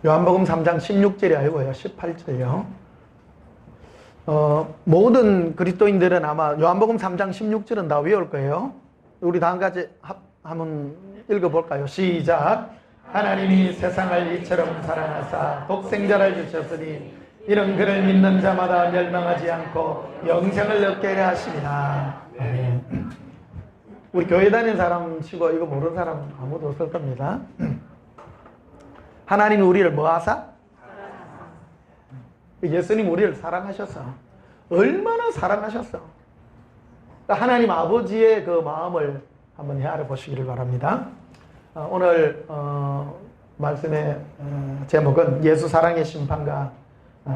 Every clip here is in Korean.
요한복음 3장 16절이 아니고요, 18절이요. 모든 그리스도인들은 아마 요한복음 3장 16절은 다 외울 거예요. 우리 다 한 가지 한번 읽어볼까요? 시작. 하나님이 세상을 이처럼 사랑하사 독생자를 주셨으니 이런 그를 믿는 자마다 멸망하지 않고 영생을 얻게 하려 하심이라. 아멘. 우리 교회 다니는 사람 치고 이거 모르는 사람 아무도 없을 겁니다. 하나님이 우리를 뭐 하사? 예수님 우리를 사랑하셨어. 얼마나 사랑하셨어. 하나님 아버지의 그 마음을 한번 헤아려 보시기를 바랍니다. 오늘 말씀의 제목은 예수 사랑의 심판과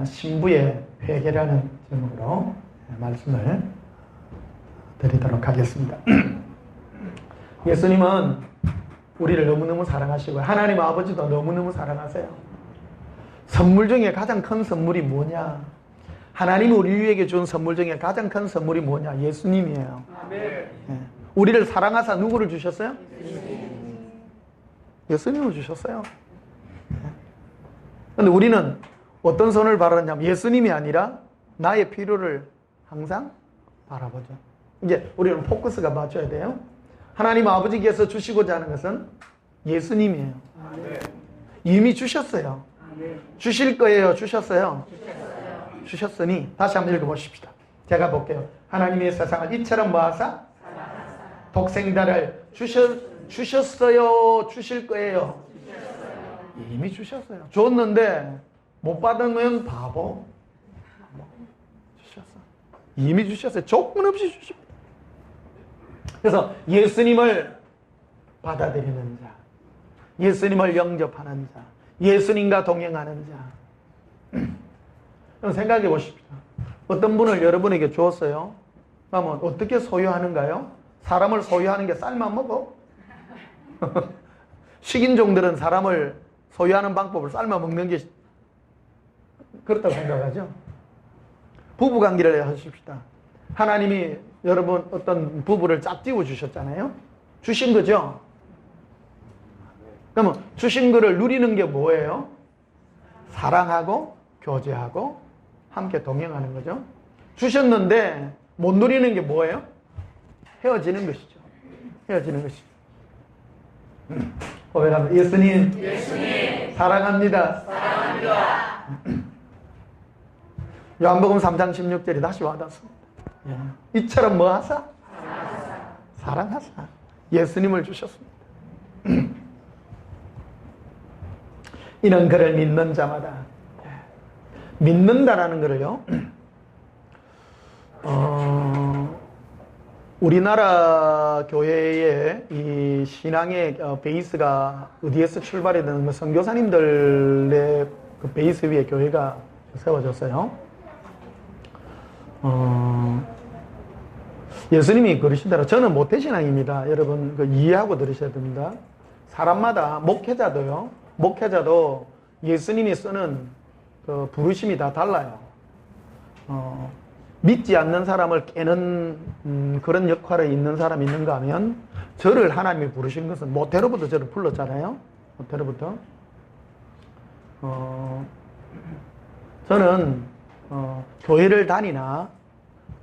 신부의 회개라는 제목으로 말씀을 드리도록 하겠습니다. 예수님은 우리를 너무너무 사랑하시고 하나님 아버지도 너무너무 사랑하세요. 선물 중에 가장 큰 선물이 뭐냐? 하나님이 우리에게 준 선물 중에 가장 큰 선물이 뭐냐? 예수님이에요. 아멘. 우리를 사랑하사 누구를 주셨어요? 예수님을 주셨어요. 그런데 우리는 어떤 선을 바라냐면 예수님이 아니라 나의 필요를 항상 바라보죠. 이제 우리는 포커스가 맞춰야 돼요. 하나님 아버지께서 주시고자 하는 것은 예수님이에요. 아멘. 이미 주셨어요. 아멘. 주실 거예요? 주셨어요? 주셨으니 다시 한번 읽어보십시다. 제가 볼게요. 하나님이 세상을 이처럼 뭐하사? 독생자를 주셨어요? 주실 거예요? 이미 주셨어요. 줬는데 못 받으면 바보. 주셨어. 이미 주셨어요. 조건 없이 주십니다. 그래서 예수님을 받아들이는 자, 예수님을 영접하는 자, 예수님과 동행하는 자. 생각해 보십시오. 어떤 분을 여러분에게 주었어요. 그러면 어떻게 소유하는가요? 사람을 소유하는 게 쌀만 먹어? 식인종들은 사람을 소유하는 방법을 삶아 먹는 게 그렇다고 생각하죠. 부부관계를 하십시다. 하나님이 여러분 어떤 부부를 짝지어 주셨잖아요. 주신 거죠. 그러면 주신 거를 누리는 게 뭐예요? 사랑하고 교제하고 함께 동행하는 거죠. 주셨는데 못 누리는 게 뭐예요? 헤어지는 것이죠. 헤어지는 것이죠. 고백합니다. 예수님 사랑합니다. 요한복음 3장 16절이 다시 와닿습니다. 이처럼 뭐 하사? 사랑하사. 예수님을 주셨습니다. 이는 그를 믿는 자마다. 믿는다라는 것을요, 우리나라 교회의 이 신앙의 베이스가 어디에서 출발이 되는 선교사님들의 그 베이스 위에 교회가 세워졌어요. 예수님이 그러신 대로 저는 모태신앙입니다. 여러분 이해하고 들으셔야 됩니다. 사람마다 목회자도 예수님이 쓰는 그 부르심이 다 달라요. 믿지 않는 사람을 깨는 그런 역할에 있는 사람이 있는가 하면 저를 하나님이 부르신 것은 모태로부터 저를 불렀잖아요. 모태로부터. 저는 교회를 다니나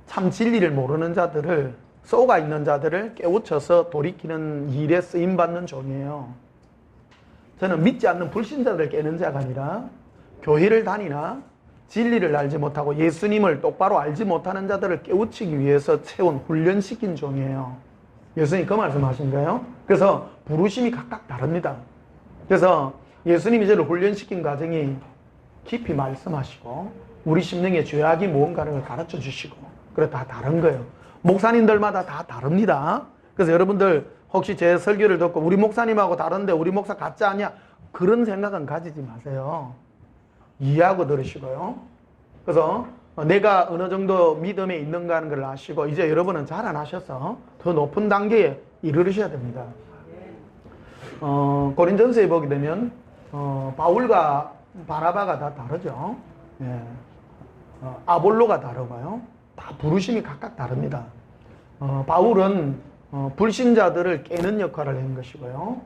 참 진리를 모르는 자들을 쏘가 있는 자들을 깨우쳐서 돌이키는 일에 쓰임받는 종이에요. 저는 믿지 않는 불신자들을 깨는 자가 아니라 교회를 다니나 진리를 알지 못하고 예수님을 똑바로 알지 못하는 자들을 깨우치기 위해서 세운 훈련시킨 종이에요. 예수님 그 말씀하신 거예요. 그래서 부르심이 각각 다릅니다. 그래서 예수님이 저를 훈련시킨 과정이 깊이 말씀하시고 우리 심령에 죄악이 무언가를 가르쳐 주시고 그래 다 다른 거예요. 목사님들마다 다 다릅니다. 그래서 여러분들 혹시 제 설교를 듣고 우리 목사님하고 다른데 우리 목사 같지 않냐? 그런 생각은 가지지 마세요. 이해하고 들으시고요. 그래서 내가 어느 정도 믿음에 있는가 하는 걸 아시고 이제 여러분은 자라나셔서 더 높은 단계에 이르르셔야 됩니다. 고린전서에 보게 되면 바울과 바나바가 다 다르죠. 예. 아볼로가 다르고요. 다 부르심이 각각 다릅니다. 바울은 불신자들을 깨는 역할을 한 것이고요.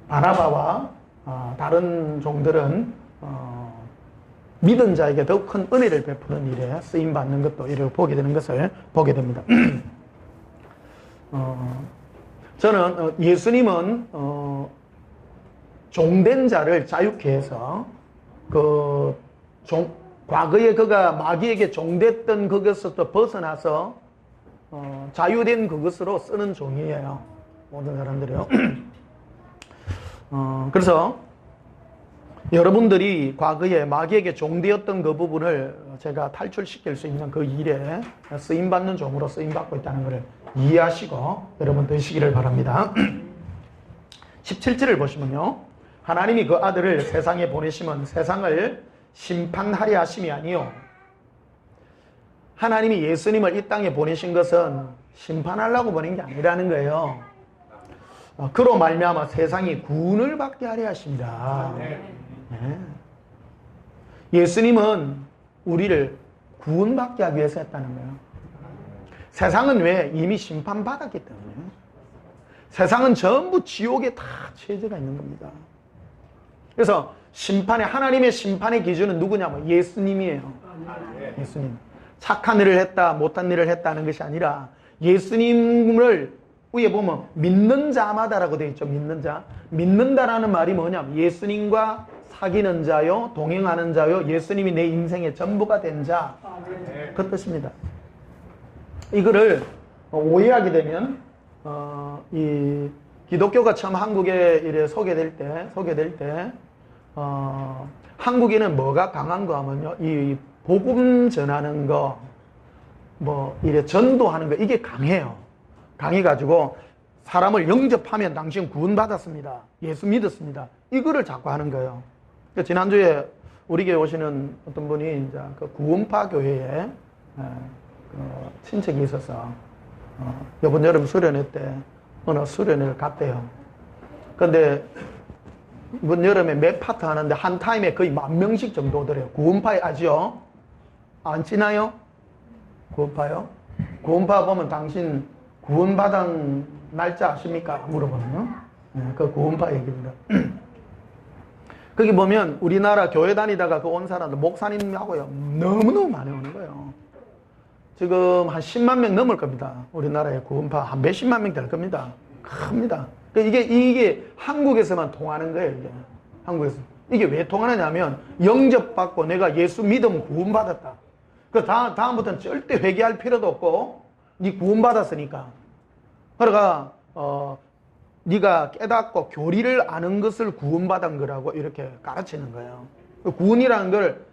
바나바와 다른 종들은 믿은 자에게 더 큰 은혜를 베푸는 일에 쓰임받는 것도 이를 보게 되는 것을 보게 됩니다. 저는 예수님은 종된 자를 자유케 해서 과거에 그가 마귀에게 종됐던 그것부터 벗어나서 자유된 그것으로 쓰는 종이에요. 모든 사람들이요. 그래서 여러분들이 과거에 마귀에게 종되었던 그 부분을 제가 탈출시킬 수 있는 그 일에 쓰임받는 종으로 쓰임받고 있다는 것을 이해하시고 여러분 되시기를 바랍니다. 17절을 보시면요. 하나님이 그 아들을 세상에 보내시면 세상을 심판하려 하심이 아니요. 하나님이 예수님을 이 땅에 보내신 것은 심판하려고 보낸 게 아니라는 거예요. 그로 말미암아 세상이 구원을 받게 하려 하십니다. 네. 예수님은 우리를 구원받게 하기 위해서 했다는 거예요. 세상은 왜? 이미 심판받았기 때문에. 세상은 전부 지옥에 다 죄가 있는 겁니다. 그래서 하나님의 심판의 기준은 누구냐면 예수님이에요. 예수님. 착한 일을 했다, 못한 일을 했다는 것이 아니라 예수님을 위에 보면 믿는 자마다라고 되어 있죠. 믿는 자. 믿는다라는 말이 뭐냐면 예수님과 사귀는 자요, 동행하는 자요, 예수님이 내 인생의 전부가 된 자. 그 뜻입니다. 이거를 오해하게 되면 이 기독교가 처음 한국에 이래 소개될 때 한국에는 뭐가 강한 거 하면요, 이 복음 전하는 거, 뭐 이래 전도하는 거, 이게 강해요. 강해가지고 사람을 영접하면 당신 구원받았습니다. 예수 믿었습니다. 이거를 자꾸 하는 거예요. 그러니까 지난주에 우리 교회 오시는 어떤 분이 이제 그 구원파 교회에 그 친척이 있어서 이번 여름 수련회 때 어느 수련회를 갔대요. 근데 이번 여름에 몇 파트 하는데 한 타임에 거의 10,000명씩 정도 오더래요. 구원파에 아죠? 안 치나요? 구원파요? 구원파 보면 당신 구원받은 날짜 아십니까? 물어보는 그 구원파 얘기입니다. 거기 보면 우리나라 교회 다니다가 그 온 사람들 목사님하고요 너무너무 많이 오는 거예요. 지금 한 10만 명 넘을 겁니다. 우리나라의 구원파 한 몇십만 명 될 겁니다. 큽니다. 이게 한국에서만 통하는 거예요. 이게 한국에서 이게 왜 통하느냐면 영접받고 내가 예수 믿으면 구원받았다. 그 다음부터는 절대 회개할 필요도 없고 네 구원받았으니까. 그러니까 네가 깨닫고 교리를 아는 것을 구원받은 거라고 이렇게 가르치는 거예요. 구원이라는 걸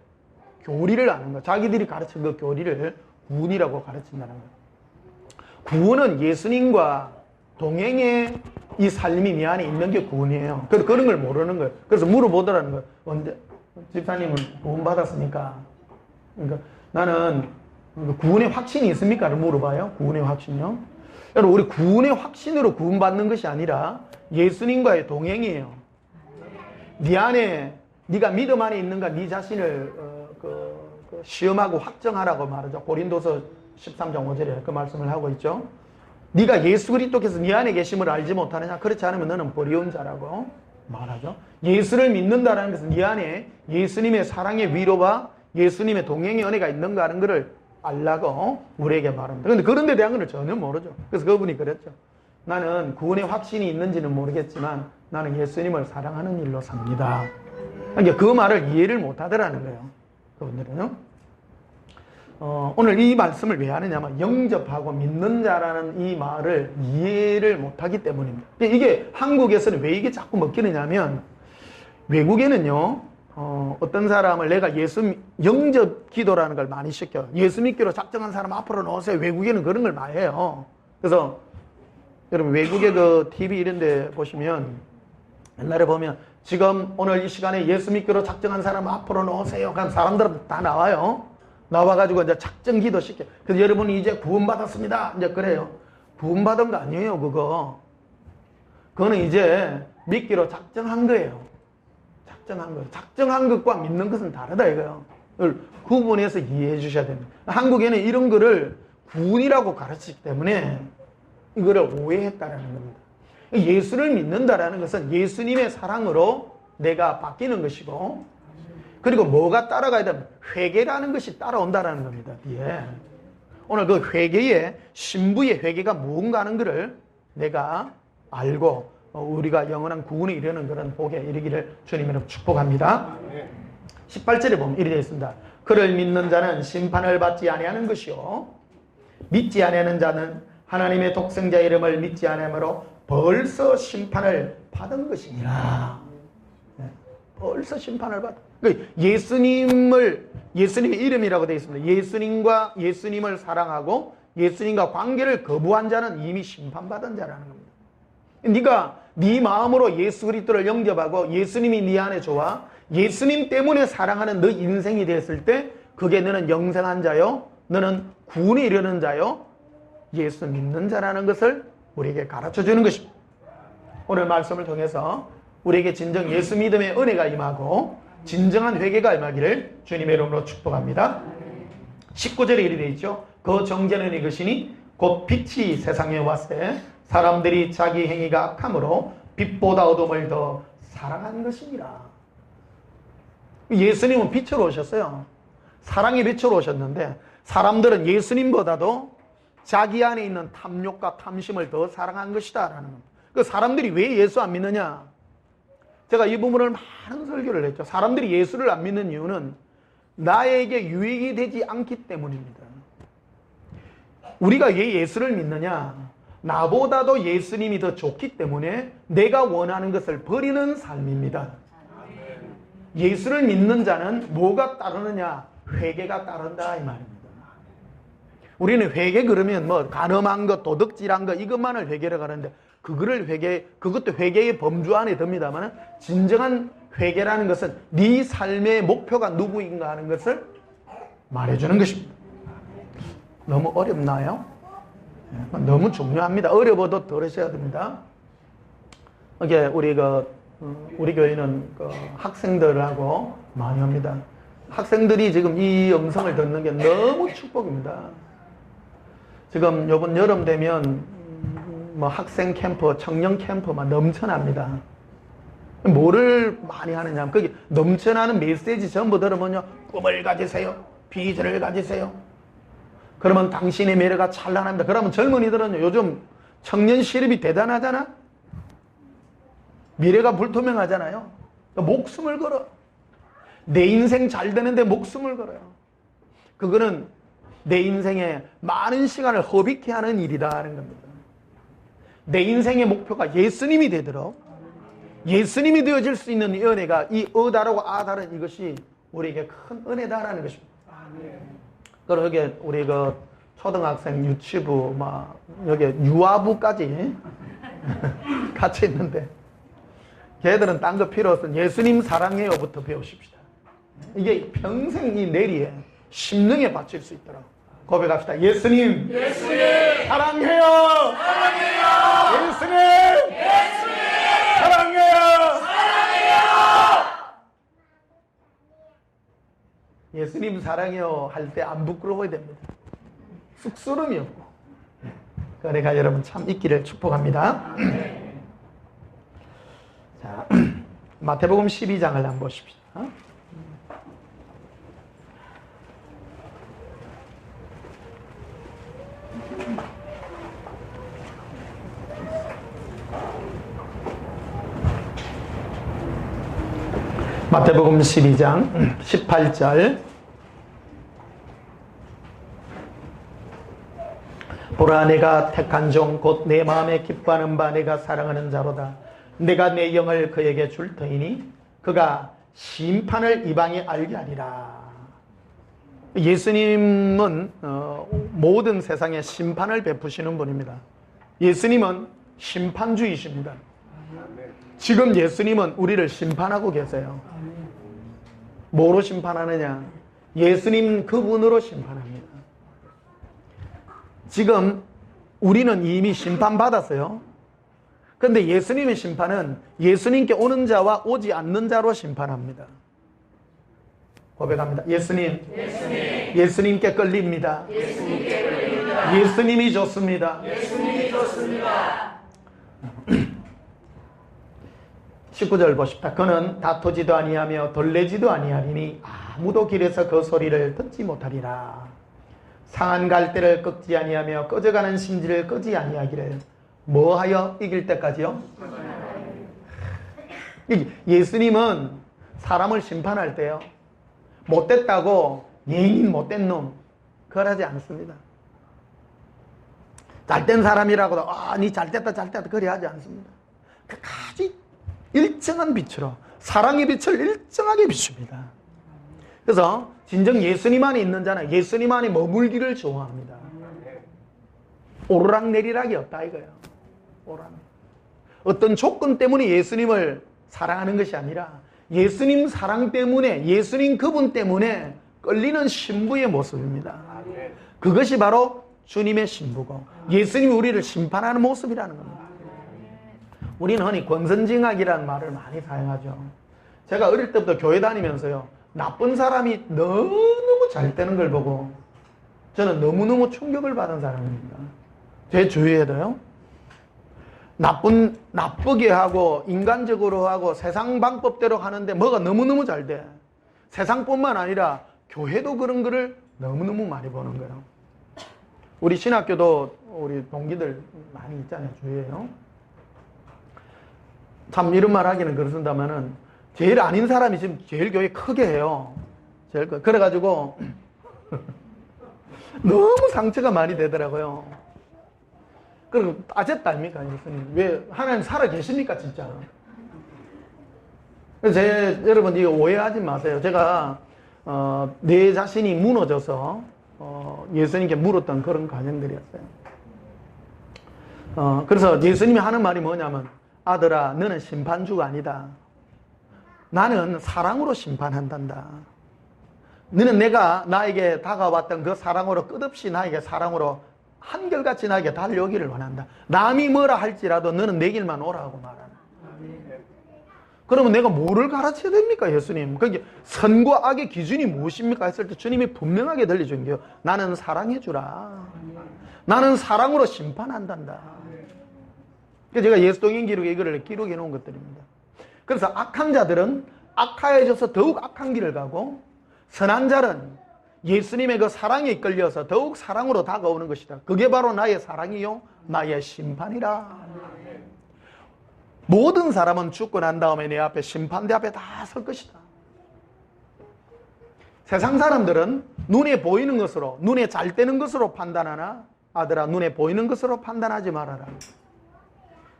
교리를 아는 거. 자기들이 가르친 그 교리를 구원이라고 가르친다는 거예요. 구원은 예수님과 동행의 이 삶이 내 안에 있는 게 구원이에요. 그래서 그런 걸 모르는 거예요. 그래서 물어보더라는 거예요. 언제 집사님은 구원받았으니까. 그러니까 나는 구원의 확신이 있습니까? 를 물어봐요. 구원의 확신이요. 여러분, 우리 구원의 확신으로 구원받는 것이 아니라 예수님과의 동행이에요. 네 안에 네가 믿음 안에 있는가 네 자신을 시험하고 확정하라고 말하죠. 고린도서 13장 5절에 그 말씀을 하고 있죠. 네가 예수 그리스도께서 네 안에 계심을 알지 못하느냐? 그렇지 않으면 너는 버리운 자라고 말하죠. 예수를 믿는다는 것은 네 안에 예수님의 사랑의 위로와 예수님의 동행의 은혜가 있는가 하는 것을 알라고 우리에게 말합니다. 그런데 그런 데 대한 걸 전혀 모르죠. 그래서 그분이 그랬죠. 나는 구원의 확신이 있는지는 모르겠지만 나는 예수님을 사랑하는 일로 삽니다. 그러니까 그 말을 이해를 못 하더라는 거예요. 그분들은요. 오늘 이 말씀을 왜 하느냐면 영접하고 믿는 자라는 이 말을 이해를 못하기 때문입니다. 이게 한국에서는 왜 이게 자꾸 먹히느냐면 외국에는요 어떤 사람을 내가 영접 기도라는 걸 많이 시켜요. 예수 믿기로 작정한 사람 앞으로 나오세요. 외국에는 그런 걸 많이 해요. 그래서 여러분 외국의 그 TV 이런 데 보시면 옛날에 보면 지금 오늘 이 시간에 예수 믿기로 작정한 사람 앞으로 나오세요. 그럼 사람들은 다 나와요. 나와가지고 이제 작정 기도 시켜. 그래서 여러분이 이제 구원받았습니다. 이제 그래요. 구원받은 거 아니에요, 그거. 그거는 이제 믿기로 작정한 거예요. 작정한 거예요. 작정한 것과 믿는 것은 다르다 이거예요. 그걸 구분해서 이해해 주셔야 됩니다. 한국에는 이런 거를 구원이라고 가르치기 때문에 이거를 오해했다라는 겁니다. 예수를 믿는다라는 것은 예수님의 사랑으로 내가 바뀌는 것이고, 그리고 뭐가 따라가야 되면 회개라는 것이 따라온다라는 겁니다. 예. 오늘 그 회개의 신부의 회개가 무언가 하는 것을 내가 알고 우리가 영원한 구원에 이르는 그런 복에 이르기를 주님으로 축복합니다. 18절에 보면 이렇게 되어 있습니다. 그를 믿는 자는 심판을 받지 아니하는 것이요 믿지 아니하는 자는 하나님의 독생자 이름을 믿지 아니하므로 벌써 심판을 받은 것이니라. 벌써 심판을 받은. 예수님의 이름이라고 되어 있습니다. 예수님을 사랑하고 예수님과 관계를 거부한 자는 이미 심판받은 자라는 겁니다. 네가 네 마음으로 예수 그리스도를 영접하고 예수님이 네 안에 좋아 예수님 때문에 사랑하는 너 인생이 됐을 때 그게 너는 영생한 자요, 너는 구원에 이르는 자요, 예수 믿는 자라는 것을 우리에게 가르쳐 주는 것입니다. 오늘 말씀을 통해서 우리에게 진정 예수 믿음의 은혜가 임하고 진정한 회개가 임하기를 주님의 이름으로 축복합니다. 19절에 이르게 되어 있죠. 그 정죄는 이것이니 곧 빛이 세상에 왔을 사람들이 자기 행위가 악함으로 빛보다 어둠을 더 사랑한 것이니라. 예수님은 빛으로 오셨어요. 사랑의 빛으로 오셨는데 사람들은 예수님보다도 자기 안에 있는 탐욕과 탐심을 더 사랑한 것이다 라는 겁니다. 그 사람들이 왜 예수 안 믿느냐? 제가 이 부분을 많은 설교를 했죠. 사람들이 예수를 안 믿는 이유는 나에게 유익이 되지 않기 때문입니다. 우리가 왜 예수를 믿느냐? 나보다도 예수님이 더 좋기 때문에 내가 원하는 것을 버리는 삶입니다. 예수를 믿는 자는 뭐가 따르느냐? 회개가 따른다 이 말입니다. 우리는 회개 그러면 뭐 간음한 것, 도덕질한 것 이것만을 회개를 가는데 그것도 회개의 범주 안에 듭니다만 진정한 회개라는 것은 네 삶의 목표가 누구인가 하는 것을 말해주는 것입니다. 너무 어렵나요? 너무 중요합니다. 어려워도 들으셔야 됩니다. 이게 우리 교회는 학생들하고 많이 합니다. 학생들이 지금 이 음성을 듣는 게 너무 축복입니다. 지금 이번 여름 되면 뭐 학생 캠프, 청년 캠프만 넘쳐납니다. 뭐를 많이 하느냐? 거기 넘쳐나는 메시지 전부 들으면요, 꿈을 가지세요, 비전을 가지세요. 그러면 당신의 미래가 찬란합니다. 그러면 젊은이들은요, 요즘 청년 실업이 대단하잖아. 미래가 불투명하잖아요. 목숨을 걸어. 내 인생 잘 되는데 목숨을 걸어요. 그거는 내 인생에 많은 시간을 허비케 하는 일이라는 겁니다. 내 인생의 목표가 예수님이 되도록 예수님이 되어질 수 있는 이 은혜가 이 어다르고 아다른 이것이 우리에게 큰 은혜다라는 것입니다. 그리고 여기 우리 초등학생 유치부 여기 유아부까지 같이 있는데 걔들은 딴 거 필요 없어. 예수님 사랑해요부터 배우십시다. 이게 평생 이 내리에 심령에 바칠 수 있도록 고백합시다. 예수님 사랑해요. 예수님 사랑해요. 예수님 사랑해요 할 때 안 부끄러워야 됩니다. 쑥스러움이 없고. 그러니까 여러분 참 있기를 축복합니다. 자, 마태복음 12장을 한번 보십시다. 마태복음 12장 18절 보라 내가 택한 종 곧 내 마음에 기뻐하는 바 내가 사랑하는 자로다. 내가 내 영을 그에게 줄 터이니 그가 심판을 이방에 알게 하리라. 예수님은 모든 세상에 심판을 베푸시는 분입니다. 예수님은 심판주이십니다. 지금 예수님은 우리를 심판하고 계세요. 뭐로 심판하느냐? 예수님 그분으로 심판합니다. 지금 우리는 이미 심판받았어요. 그런데 예수님의 심판은 예수님께 오는 자와 오지 않는 자로 심판합니다. 고백합니다. 예수님께 끌립니다. 예수님이 좋습니다. 19절 보십시다. 그는 다투지도 아니하며 돌내지도 아니하리니 아무도 길에서 그 소리를 듣지 못하리라. 상한 갈대를 꺾지 아니하며 꺼져가는 심지를 끄지 아니하기를 뭐하여 이길 때까지요? 예수님은 사람을 심판할 때요, 못됐다고 예인 못된 놈 그걸 하지 않습니다. 잘된 사람이라고도 니 잘됐다 잘됐다 그래 하지 않습니다. 끝까지 일정한 빛으로 사랑의 빛을 일정하게 비춥니다. 그래서 진정 예수님 안에 있는 자는 예수님 안에 머물기를 좋아합니다. 오르락내리락이 없다 이거예요. 어떤 조건 때문에 예수님을 사랑하는 것이 아니라 예수님 사랑 때문에, 예수님 그분 때문에 끌리는 신부의 모습입니다. 그것이 바로 주님의 신부고 예수님이 우리를 심판하는 모습이라는 겁니다. 우리는 흔히 권선징악이라는 말을 많이 사용하죠. 제가 어릴 때부터 교회 다니면서요, 나쁜 사람이 너무너무 잘 되는 걸 보고 저는 너무너무 충격을 받은 사람입니다. 제 주위에도요, 나쁘게 하고 인간적으로 하고 세상 방법대로 하는데 뭐가 너무너무 잘 돼. 세상뿐만 아니라 교회도 그런 거를 너무너무 많이 보는 거예요. 우리 신학교도 우리 동기들 많이 있잖아요, 주위에요. 참 이런 말 하기는 그렇습니다만은 제일 아닌 사람이 지금 제일 교회 크게 해요. 그래가지고 너무 상처가 많이 되더라고요. 그리고 따졌다 아닙니까? 예수님. 왜 하나님 살아 계십니까 진짜? 그래서 여러분 이거 오해하지 마세요. 제가 내 자신이 무너져서 예수님께 물었던 그런 과정들이었어요. 그래서 예수님이 하는 말이 뭐냐면, 아들아 너는 심판주가 아니다. 나는 사랑으로 심판한단다. 너는 내가 나에게 다가왔던 그 사랑으로 끝없이 나에게 사랑으로 한결같이 나에게 달려오기를 원한다. 남이 뭐라 할지라도 너는 내 길만 오라고 말하는. 그러면 내가 뭐를 가르쳐야 됩니까 예수님? 그게 선과 악의 기준이 무엇입니까 했을 때 주님이 분명하게 들려준 게요, 나는 사랑해주라. 나는 사랑으로 심판한단다. 그래서 제가 예수동행 기록에 이거를 기록해 놓은 것들입니다. 그래서 악한 자들은 악하여져서 더욱 악한 길을 가고, 선한 자는 예수님의 그 사랑에 이끌려서 더욱 사랑으로 다가오는 것이다. 그게 바로 나의 사랑이요 나의 심판이라. 모든 사람은 죽고 난 다음에 내 앞에 심판대 앞에 다 설 것이다. 세상 사람들은 눈에 보이는 것으로, 눈에 잘 되는 것으로 판단하나 아들아 눈에 보이는 것으로 판단하지 말아라.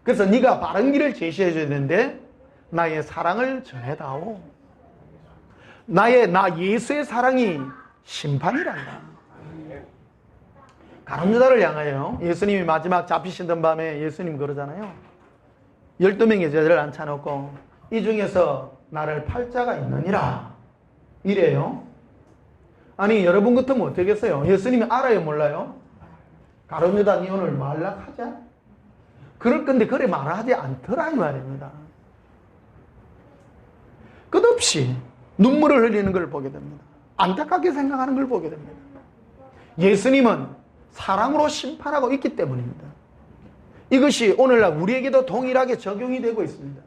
그래서 네가 바른 길을 제시해 줘야 되는데 나의 사랑을 전해다오. 나 예수의 사랑이 심판이란다. 가룟유다를 향하여 예수님이 마지막 잡히시던 밤에 예수님 그러잖아요. 12명의 제자를 앉혀놓고 이 중에서 나를 팔 자가 있느니라 이래요. 아니 여러분 같으면 어떻겠어요? 예수님이 알아요 몰라요? 가룟유다 니 오늘 말락하자? 그럴 건데 그래 말하지 않더라 이 말입니다. 끝없이 눈물을 흘리는 걸 보게 됩니다. 안타깝게 생각하는 걸 보게 됩니다. 예수님은 사랑으로 심판하고 있기 때문입니다. 이것이 오늘날 우리에게도 동일하게 적용이 되고 있습니다.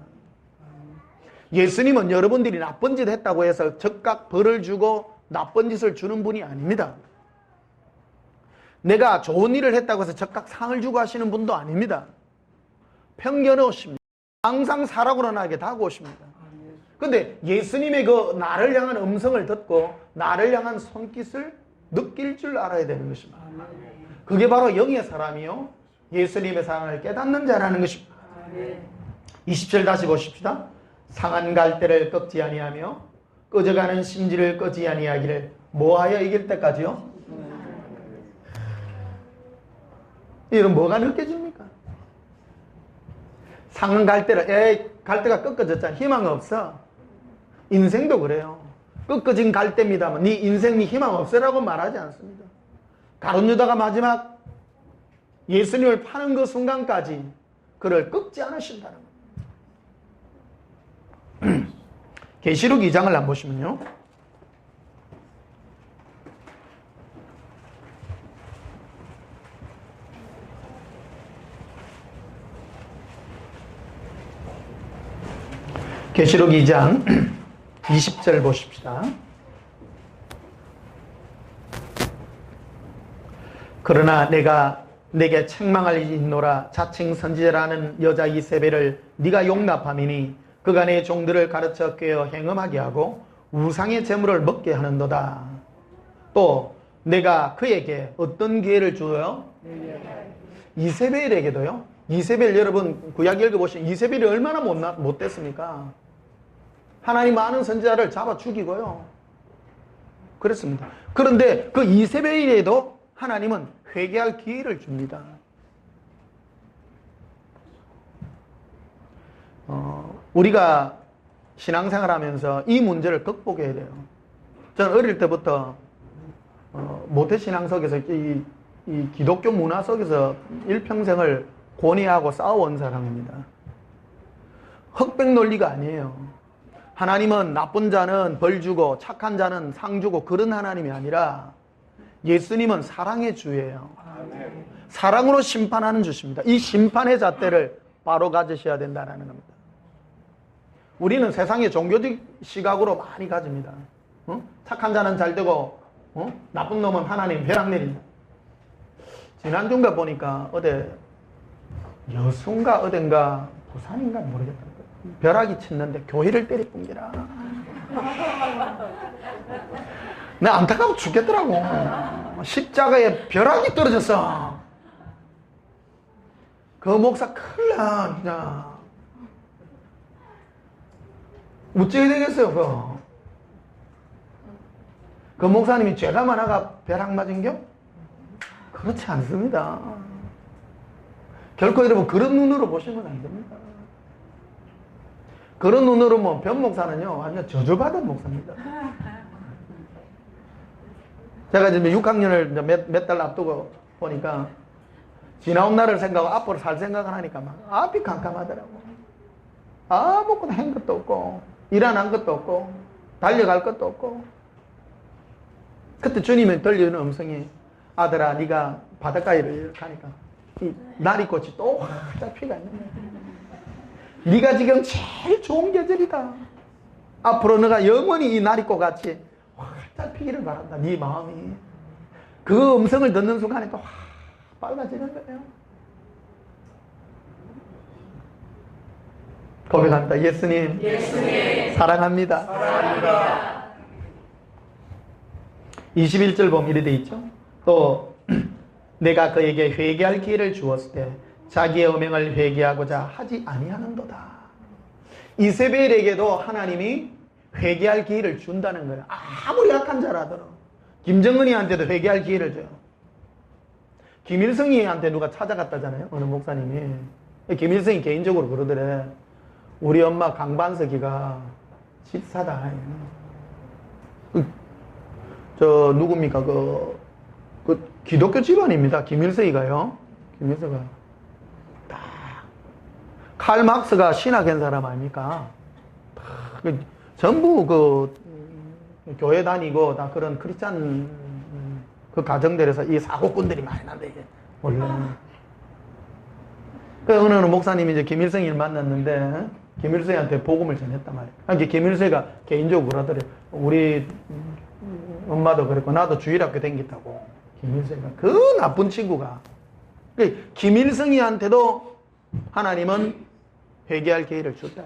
예수님은 여러분들이 나쁜 짓 했다고 해서 즉각 벌을 주고 나쁜 짓을 주는 분이 아닙니다. 내가 좋은 일을 했다고 해서 즉각 상을 주고 하시는 분도 아닙니다. 편견 없습니다. 항상 사랑으로 나에게 다가오십니다. 근데 예수님의 그 나를 향한 음성을 듣고 나를 향한 손깃을 느낄 줄 알아야 되는 것입니다. 그게 바로 영의 사람이요 예수님의 사랑을 깨닫는 자라는 것입니다. 20절 다시 보십시다. 상한 갈대를 꺾지 아니하며 꺼져가는 심지를 끄지 아니하기를 뭐하여 이길 때까지요? 이런 뭐가 느껴집니까? 상한 갈대를 갈대가 꺾어졌잖아. 희망 없어. 인생도 그래요. 꺾어진 갈대입니다만 네 인생 네 희망 없으라고 말하지 않습니다. 가룟유다가 마지막 예수님을 파는 그 순간까지 그를 꺾지 않으신다는 겁니다. 계시록 2장을 한번 보시면요. 계시록 2장 20절 보십시다. 그러나 내가 내게 책망을 있노라. 자칭 선지자라는 여자 이세벨을 네가 용납함이니 그가 내 종들을 가르쳐 꿰어 행음하게 하고 우상의 재물을 먹게 하는도다. 또 내가 그에게 어떤 기회를 주어요? 이세벨에게도요. 이세벨 여러분 구약 읽어보시면 이세벨이 얼마나 못됐습니까? 하나님 아는 선지자를 잡아 죽이고요. 그렇습니다. 그런데 그 이세벨에도 하나님은 회개할 기회를 줍니다. 우리가 신앙생활 하면서 이 문제를 극복해야 돼요. 저는 어릴 때부터 모태신앙 속에서 이 기독교 문화 속에서 일평생을 고뇌하고 싸워온 사람입니다. 흑백 논리가 아니에요. 하나님은 나쁜 자는 벌 주고 착한 자는 상 주고 그런 하나님이 아니라 예수님은 사랑의 주예요. 사랑으로 심판하는 주십니다. 이 심판의 잣대를 바로 가지셔야 된다는 겁니다. 우리는 세상의 종교적 시각으로 많이 가집니다. 착한 자는 잘 되고 나쁜 놈은 하나님 벼락 내린다. 지난주인가 보니까 여수인가 어딘가 부산인가 모르겠다. 벼락이 쳤는데 교회를 때려뿐기라. 내가 안타까워 죽겠더라고. 십자가에 벼락이 떨어졌어. 그 목사 큰일 나 진짜. 어찌게 되겠어요 그 목사님이 죄가 많아가 벼락 맞은겨? 그렇지 않습니다. 결코 여러분 그런 눈으로 보시면 안 됩니다. 그런 눈으로 뭐 변 목사는요 완전 저주받은 목사입니다. 제가 지금 6학년을 몇 달 앞두고 보니까 지나온 날을 생각하고 앞으로 살 생각을 하니까 막 앞이 깜깜하더라고. 아무것도 한 것도 없고 일 안 한 것도 없고 달려갈 것도 없고. 그때 주님이 들리는 음성이 아들아 네가 바닷가에를 이렇게 하니까 이 나리꽃이 또 활짝 피가 있는 거야. 네가 지금 제일 좋은 계절이다. 앞으로 너가 영원히 이 나리꽃같이 활짝 피기를 바란다. 네 마음이. 그 음성을 듣는 순간에 또 빨라지는 거예요. 고백합니다. 예수님, 사랑합니다. 21절 보면 이래 돼 있죠. 또 내가 그에게 회개할 기회를 주었을 때 자기의 음행을 회개하고자 하지 아니하는도다. 이세벨에게도 하나님이 회개할 기회를 준다는 거예요. 아무리 약한 자라더라도. 김정은이한테도 회개할 기회를 줘요. 김일성이한테 누가 찾아갔다잖아요. 어느 목사님이. 김일성이 개인적으로 그러더래. 우리 엄마 강반석이가 집사다. 저 누굽니까? 그 기독교 집안입니다. 김일성이가요. 김일성가 딱 칼 막스가 신학한 사람 아닙니까? 전부 교회 다니고 다 그런 크리스찬 그 가정들에서 이 사고꾼들이 많이 난다 이게 원래. 그 어느 목사님이 이제 김일성이를 만났는데 김일성한테 복음을 전했단 말이에요. 그러니까 김일성이가 개인적으로 그러더래. 우리 엄마도 그랬고 나도 주일학교 다녔다고. 김일성이가 그 나쁜 친구가. 그러니까 김일성이한테도 하나님은 회개할 기회를 줬다.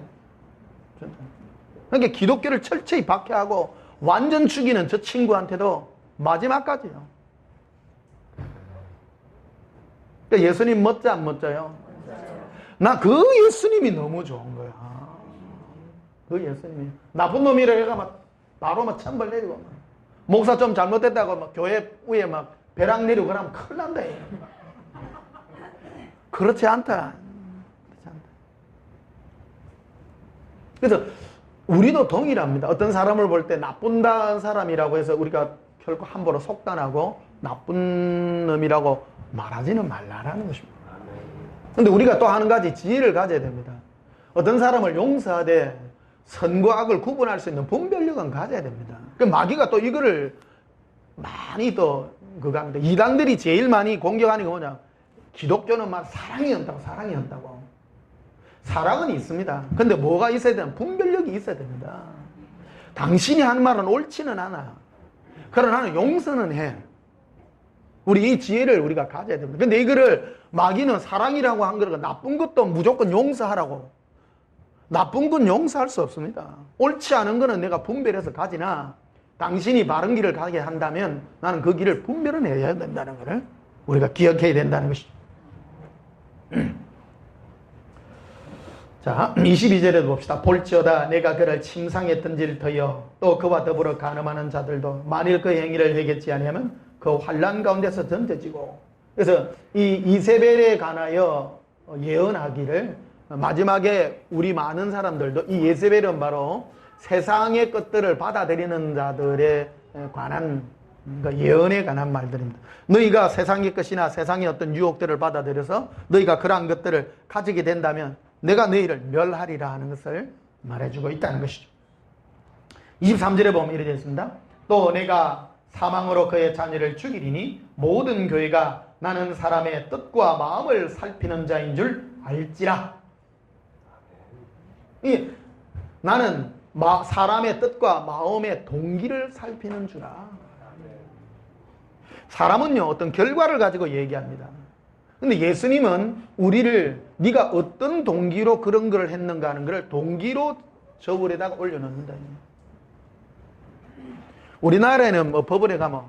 그러니까 기독교를 철저히 박해하고 완전 죽이는 저 친구한테도 마지막까지요. 그러니까 예수님 멋져 안 멋져요? 나 그 예수님이 너무 좋은 거야. 그 예수님이 나쁜 놈이라 해가 막 바로 막 천벌 내리고 막. 목사 좀 잘못됐다고 막 교회 위에 막 벼락 내리고 그러면 큰일 난다. 그렇지 않다. 그래서 우리도 동일합니다. 어떤 사람을 볼 때 나쁜 사람이라고 해서 우리가 결코 함부로 속단하고 나쁜 놈이라고 말하지는 말라라는 것입니다. 그런데 우리가 또 한 가지 지혜를 가져야 됩니다. 어떤 사람을 용서하되 선과 악을 구분할 수 있는 분별력은 가져야 됩니다. 그 마귀가 또 이거를 많이 또 그거 합니다. 이단들이 제일 많이 공격하는 게 뭐냐? 기독교는 막 사랑이 없다고. 사랑은 있습니다. 근데 뭐가 있어야 되나? 분별력이 있어야 됩니다. 당신이 하는 말은 옳지는 않아. 그러나 나는 용서는 해. 우리 이 지혜를 우리가 가져야 됩니다. 근데 이거를 마귀는 사랑이라고 한 거를 나쁜 것도 무조건 용서하라고. 나쁜 건 용서할 수 없습니다. 옳지 않은 거는 내가 분별해서 가지나 당신이 바른 길을 가게 한다면 나는 그 길을 분별은 해야 된다는 것을 우리가 기억해야 된다는 것이죠. 자, 22절에도 봅시다. 볼지어다 내가 그를 침상에 던질터여 또 그와 더불어 간음하는 자들도 만일 그 행위를 해겠지 아니하면 그 환난 가운데서 던져지고. 그래서 이 이세벨에 관하여 예언하기를 마지막에 우리 많은 사람들도 이 예세벨은 바로 세상의 것들을 받아들이는 자들에 관한 예언에 관한 말들입니다. 너희가 세상의 것이나 세상의 어떤 유혹들을 받아들여서 너희가 그러한 것들을 가지게 된다면 내가 너희를 멸하리라 하는 것을 말해주고 있다는 것이죠. 23절에 보면 이렇게 되어 있습니다. 또 내가 사망으로 그의 자녀를 죽이리니 모든 교회가 나는 사람의 뜻과 마음을 살피는 자인 줄 알지라. 나는 사람의 뜻과 마음의 동기를 살피는 주라. 사람은요 어떤 결과를 가지고 얘기합니다. 근데 예수님은 우리를 네가 어떤 동기로 그런 걸 했는가 하는 걸 동기로 저울에다가 올려놓는다. 우리나라에는 뭐 법원에 가면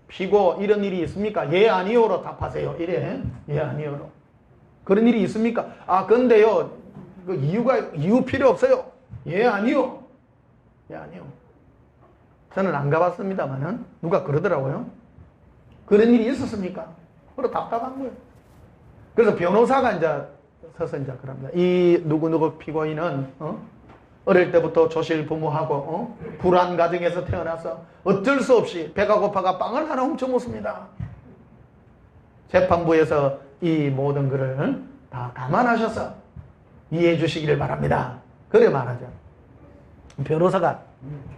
피고 이런 일이 있습니까? 예 아니요로 답하세요. 이래. 예 아니요로. 그런 일이 있습니까? 아 근데요 그 이유 필요 없어요. 예 아니요. 예 아니요. 저는 안 가봤습니다만은 누가 그러더라고요. 그런 일이 있었습니까? 그래 답답한 거예요. 그래서 변호사가 이제 서서 이제 그럽니다. 이 누구누구 피고인은 어릴 때부터 조실부모하고 불안 가정에서 태어나서 어쩔 수 없이 배가 고파가 빵을 하나 훔쳐 먹습니다. 재판부에서 이 모든 것을 다 감안하셔서 이해해 주시기를 바랍니다. 그래 말하죠. 변호사가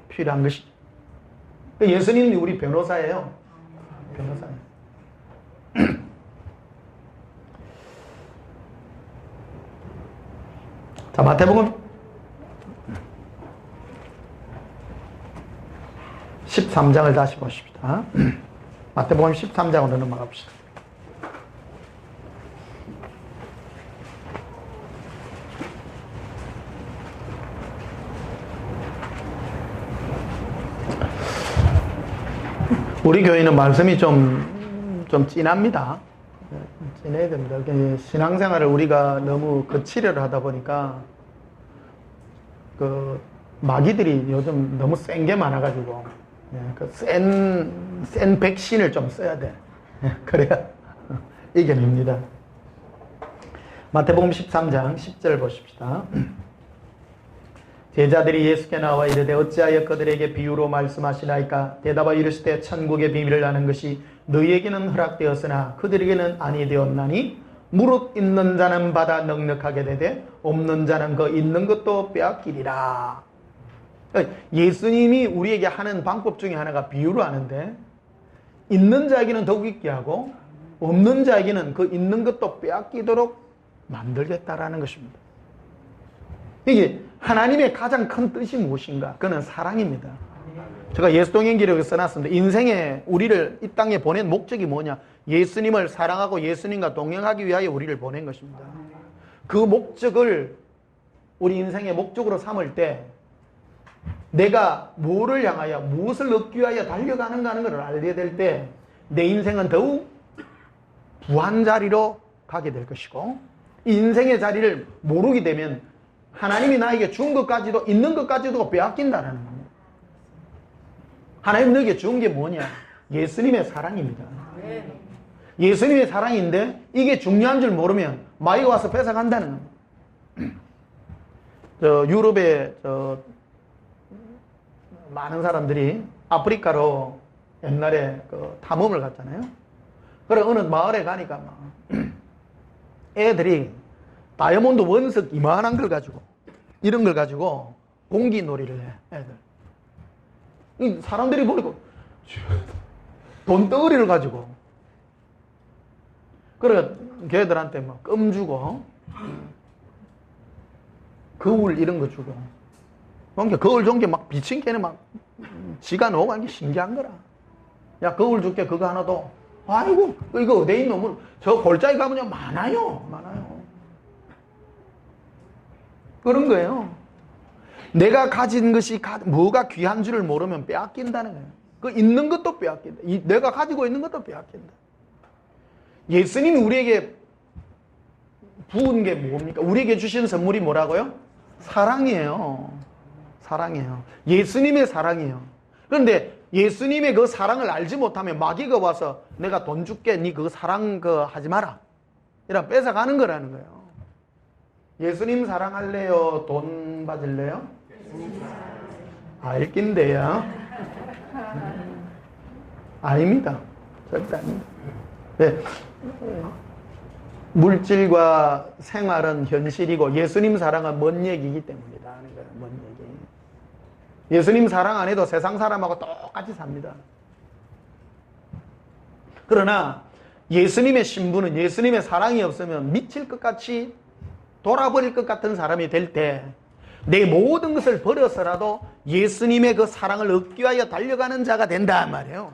필요한 것이죠. 예수님이 우리 변호사예요. 변호사예요. 자, 마태복음 13장을 다시 보십시다. 마태복음 13장으로 넘어가 봅시다. 우리 교회는 말씀이 좀 진합니다. 진해야 됩니다. 신앙생활을 우리가 너무 거칠어를 하다 보니까 그 마귀들이 요즘 너무 센 게 많아가지고 그 센 백신을 좀 써야 돼. 그래야 이겨냅니다. 마태복음 13장 10절 보십시다. 제자들이 예수께 나와 이르되 어찌하여 그들에게 비유로 말씀하시나이까? 대답하여 이르시되 천국의 비밀을 아는 것이 너희에게는 허락되었으나 그들에게는 아니 되었나니 무릇 있는 자는 받아 넉넉하게 되되 없는 자는 그 있는 것도 빼앗기리라. 예수님이 우리에게 하는 방법 중에 하나가 비유로 하는데 있는 자에게는 더욱 있게 하고 없는 자에게는 그 있는 것도 빼앗기도록 만들겠다라는 것입니다. 이게 하나님의 가장 큰 뜻이 무엇인가? 그는 사랑입니다. 제가 예수동행기록에 써놨습니다. 인생에 우리를 이 땅에 보낸 목적이 뭐냐? 예수님을 사랑하고 예수님과 동행하기 위하여 우리를 보낸 것입니다. 그 목적을 우리 인생의 목적으로 삼을 때 내가 뭐를 향하여 무엇을 얻기 위하여 달려가는가 하는 것을 알게 될 때 내 인생은 더욱 부한 자리로 가게 될 것이고 이 인생의 자리를 모르게 되면 하나님이 나에게 준 것까지도 있는 것까지도 빼앗긴다는 겁니다. 하나님 너에게 준 게 뭐냐? 예수님의 사랑입니다. 예수님의 사랑인데 이게 중요한 줄 모르면 마귀가 와서 뺏어간다는 겁니다. 유럽에 많은 사람들이 아프리카로 옛날에 탐험을 갔잖아요. 그래 어느 마을에 가니까 막 애들이 다이아몬드 원석 이만한 걸 가지고 이런 걸 가지고 공기놀이를 해. 애들 사람들이 보니까 돈덩어리를 가지고 그래 걔들한테 막 껌 주고 거울 이런 거 주고. 그러니까 거울 좋은 게 막 비친 게는 막 지가 넣어간 게 신기한 거라. 야, 거울 줄게, 그거 하나 더. 아이고, 이거 어디에 있노? 저 골짜기 가면 많아요. 많아요. 그런 거예요. 내가 가진 것이 뭐가 귀한 줄을 모르면 빼앗긴다는 거예요. 그 있는 것도 빼앗긴다. 내가 가지고 있는 것도 빼앗긴다. 예수님이 우리에게 부은 게 뭡니까? 우리에게 주신 선물이 뭐라고요? 사랑이에요. 사랑이에요. 예수님의 사랑이에요. 그런데 예수님의 그 사랑을 알지 못하면 마귀가 와서 내가 돈 줄게, 니 그 사랑 하지 마라. 이런 뺏어가는 거라는 거예요. 예수님 사랑할래요? 돈 받을래요? 알긴데요. 아닙니다. 절대 아닙니다. 네. 물질과 생활은 현실이고 예수님 사랑은 먼 얘기이기 때문이다 하는 거예요. 먼 얘기. 예수님 사랑 안 해도 세상 사람하고 똑같이 삽니다. 그러나 예수님의 신부는 예수님의 사랑이 없으면 미칠 것 같이 돌아버릴 것 같은 사람이 될 때 내 모든 것을 버려서라도 예수님의 그 사랑을 얻기 위하여 달려가는 자가 된다 말이에요.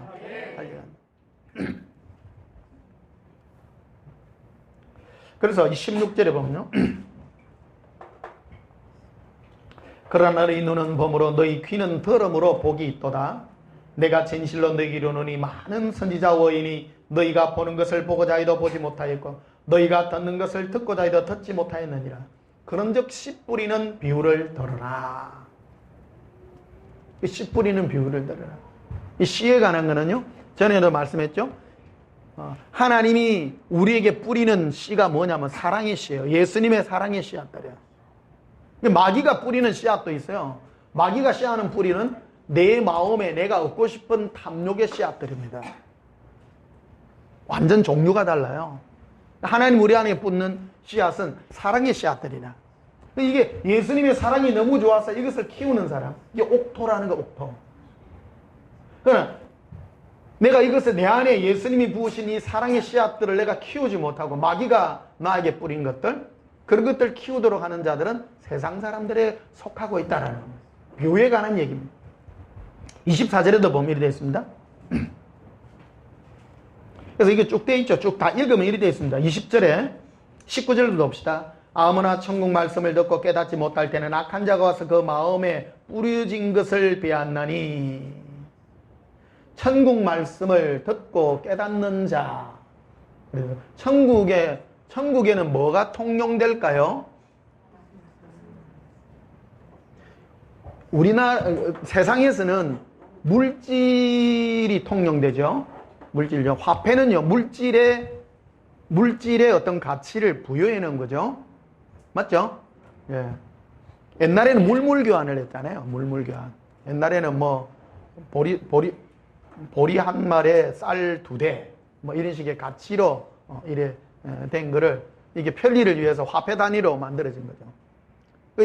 그래서 이 16절에 보면요. 그러나 너희 눈은 범으로 너희 귀는 들음으로 복이 있도다. 내가 진실로 너희에게 이르노니 많은 선지자 외인이 너희가 보는 것을 보고자 해도 보지 못하였고 너희가 듣는 것을 듣고자 해도 듣지 못하였느니라. 그런즉 씨 뿌리는 비유를 들으라. 이 씨 뿌리는 비유를 들으라. 이 씨에 관한 거는요, 전에도 말씀했죠. 하나님이 우리에게 뿌리는 씨가 뭐냐면 사랑의 씨예요. 예수님의 사랑의 씨앗들이에요. 마귀가 뿌리는 씨앗도 있어요. 마귀가 씨앗는 뿌리는 내 마음에 내가 얻고 싶은 탐욕의 씨앗들입니다. 완전 종류가 달라요. 하나님 우리 안에 뿌는 씨앗은 사랑의 씨앗들이다. 이게 예수님의 사랑이 너무 좋아서 이것을 키우는 사람, 이게 옥토라는 거, 옥토. 그러나 내가 이것을 내 안에 예수님이 부으신 이 사랑의 씨앗들을 내가 키우지 못하고 마귀가 나에게 뿌린 것들, 그런 것들 키우도록 하는 자들은 세상 사람들에 속하고 있다라는 겁니다. 묘에 관한 얘기입니다. 24절에도 보면 이렇게 되어 있습니다. 그래서 이게 쭉 되어 있죠. 쭉 다 읽으면 이렇게 되어 있습니다. 20절에 19절도 봅시다. 아무나 천국 말씀을 듣고 깨닫지 못할 때는 악한 자가 와서 그 마음에 뿌려진 것을 빼앗나니 천국 말씀을 듣고 깨닫는 자. 천국에는 뭐가 통용될까요? 세상에서는 물질이 통용되죠. 물질요. 화폐는요, 물질의 어떤 가치를 부여해 놓은 거죠. 맞죠? 예. 옛날에는 물물교환을 했잖아요. 물물교환. 옛날에는 보리 한 마리에 쌀 2대, 이런 식의 가치로, 이래 된 거를, 이게 편리를 위해서 화폐 단위로 만들어진 거죠.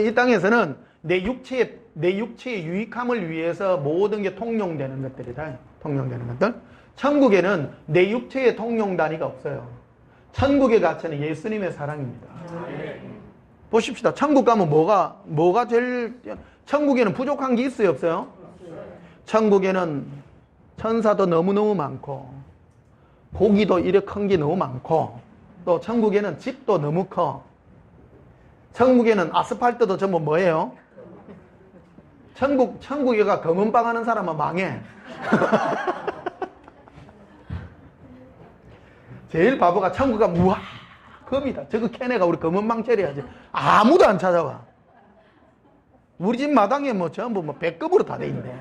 이 땅에서는 내 육체의 유익함을 위해서 모든 게 통용되는 것들이다. 통용되는 것들. 천국에는 내 육체의 통용 단위가 없어요. 천국의 가치는 예수님의 사랑입니다. 보십시다. 천국 가면 뭐가 제일, 천국에는 부족한 게 있어요, 없어요? 천국에는 천사도 너무너무 많고, 고기도 이렇게 큰 게 너무 많고, 또 천국에는 집도 너무 커. 천국에는 아스팔트도 전부 뭐예요? 천국에가 검은빵 하는 사람은 망해. 제일 바보가 천국 가면 우와 겁니다. 저거 걔네가 우리 검은빵 처리하지. 아무도 안 찾아와. 우리 집 마당에 전부 백급으로 다 돼 있네.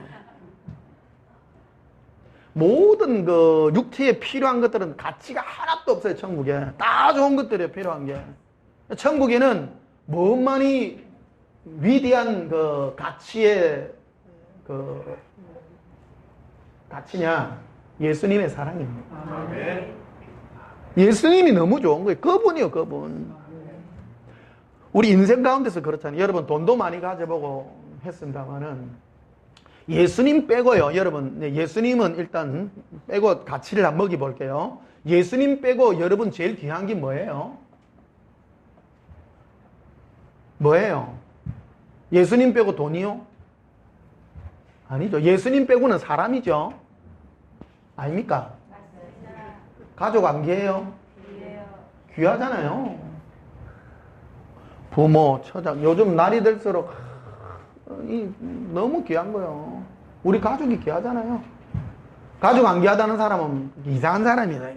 모든 그 육체에 필요한 것들은 가치가 하나도 없어요. 천국에 다 좋은 것들이에요. 필요한 게. 천국에는 뭐만이 위대한 그 가치의 가치냐? 예수님의 사랑입니다. 예수님이 너무 좋은 거예요. 그분이요, 그분. 우리 인생 가운데서 그렇잖아요. 여러분 돈도 많이 가져보고 했습니다만은 예수님 빼고요. 여러분, 예수님은 일단 빼고 가치를 한번 먹여볼게요. 예수님 빼고 여러분 제일 귀한 게 뭐예요? 뭐예요? 예수님 빼고 돈이요? 아니죠. 예수님 빼고는 사람이죠. 아닙니까? 가족 안 귀해요? 귀하잖아요. 부모, 처자. 요즘 날이 들수록 너무 귀한 거예요. 우리 가족이 귀하잖아요. 가족 안 귀하다는 사람은 이상한 사람이다.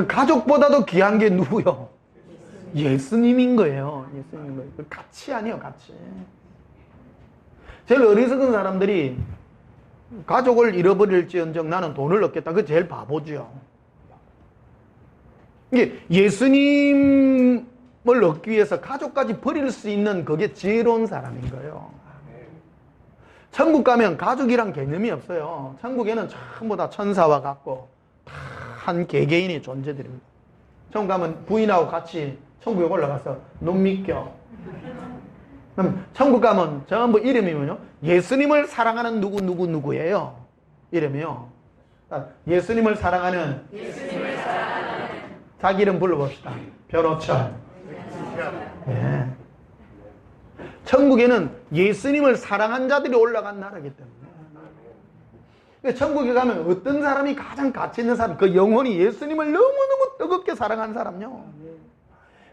가족보다도 귀한 게 누구요? 예수님인 거예요. 예수님인 거예요. 가치 아니에요, 가치. 제일 어리석은 사람들이 가족을 잃어버릴지언정 나는 돈을 얻겠다. 그게 제일 바보죠. 이게 예수님을 얻기 위해서 가족까지 버릴 수 있는 그게 지혜로운 사람인 거예요. 천국 가면 가족이란 개념이 없어요. 천국에는 전부 다 천사와 같고 다 한 개개인의 존재들입니다. 천국 가면 부인하고 같이 천국에 올라가서 눈 믿겨. 그럼 천국 가면 전부 이름이 뭐죠? 예수님을 사랑하는 누구예요? 이름이요. 예수님을 사랑하는 자기 이름 불러봅시다. 변호철. 예. 천국에는 예수님을 사랑한 자들이 올라간 나라이기 때문에. 천국에 가면 어떤 사람이 가장 가치 있는 사람, 그 영혼이 예수님을 너무너무 뜨겁게 사랑한 사람요.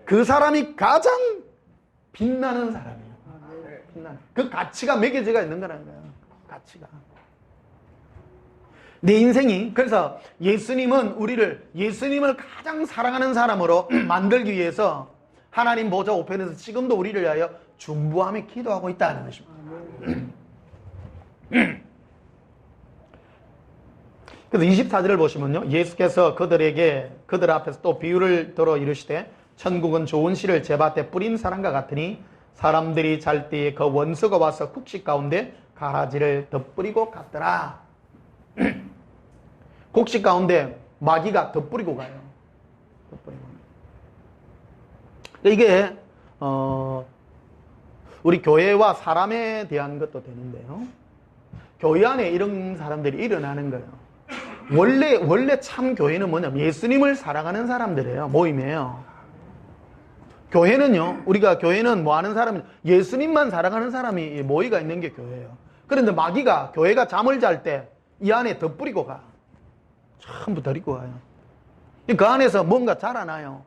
그 사람이 가장 빛나는 사람이에요. 빛나는. 그 가치가 매겨져가 있는 거라는 거예요. 가치가. 내 인생이, 그래서 예수님을 가장 사랑하는 사람으로 만들기 위해서 하나님 보좌 우편에서 지금도 우리를 위하여 중보하며 기도하고 있다는 것입니다. 그래서 24절을 보시면요. 예수께서 그들 앞에서 또 비유를 들어 이르시되 천국은 좋은 씨를 제밭에 뿌린 사람과 같으니 사람들이 잘 때에 그 원수가 와서 곡식 가운데 가라지를 덧뿌리고 갔더라. 곡식 가운데 마귀가 덧뿌리고 가요. 덧뿌리고. 이게 우리 교회와 사람에 대한 것도 되는데요. 교회 안에 이런 사람들이 일어나는 거예요. 원래 참 교회는 뭐냐면 예수님을 사랑하는 사람들이에요. 모임이에요. 교회는 뭐 하는 사람이 예수님만 사랑하는 사람이 모이가 있는 게 교회예요. 그런데 마귀가 교회가 잠을 잘 때 이 안에 덧뿌리고 가. 전부 데리고 가요. 그 안에서 뭔가 자라나요.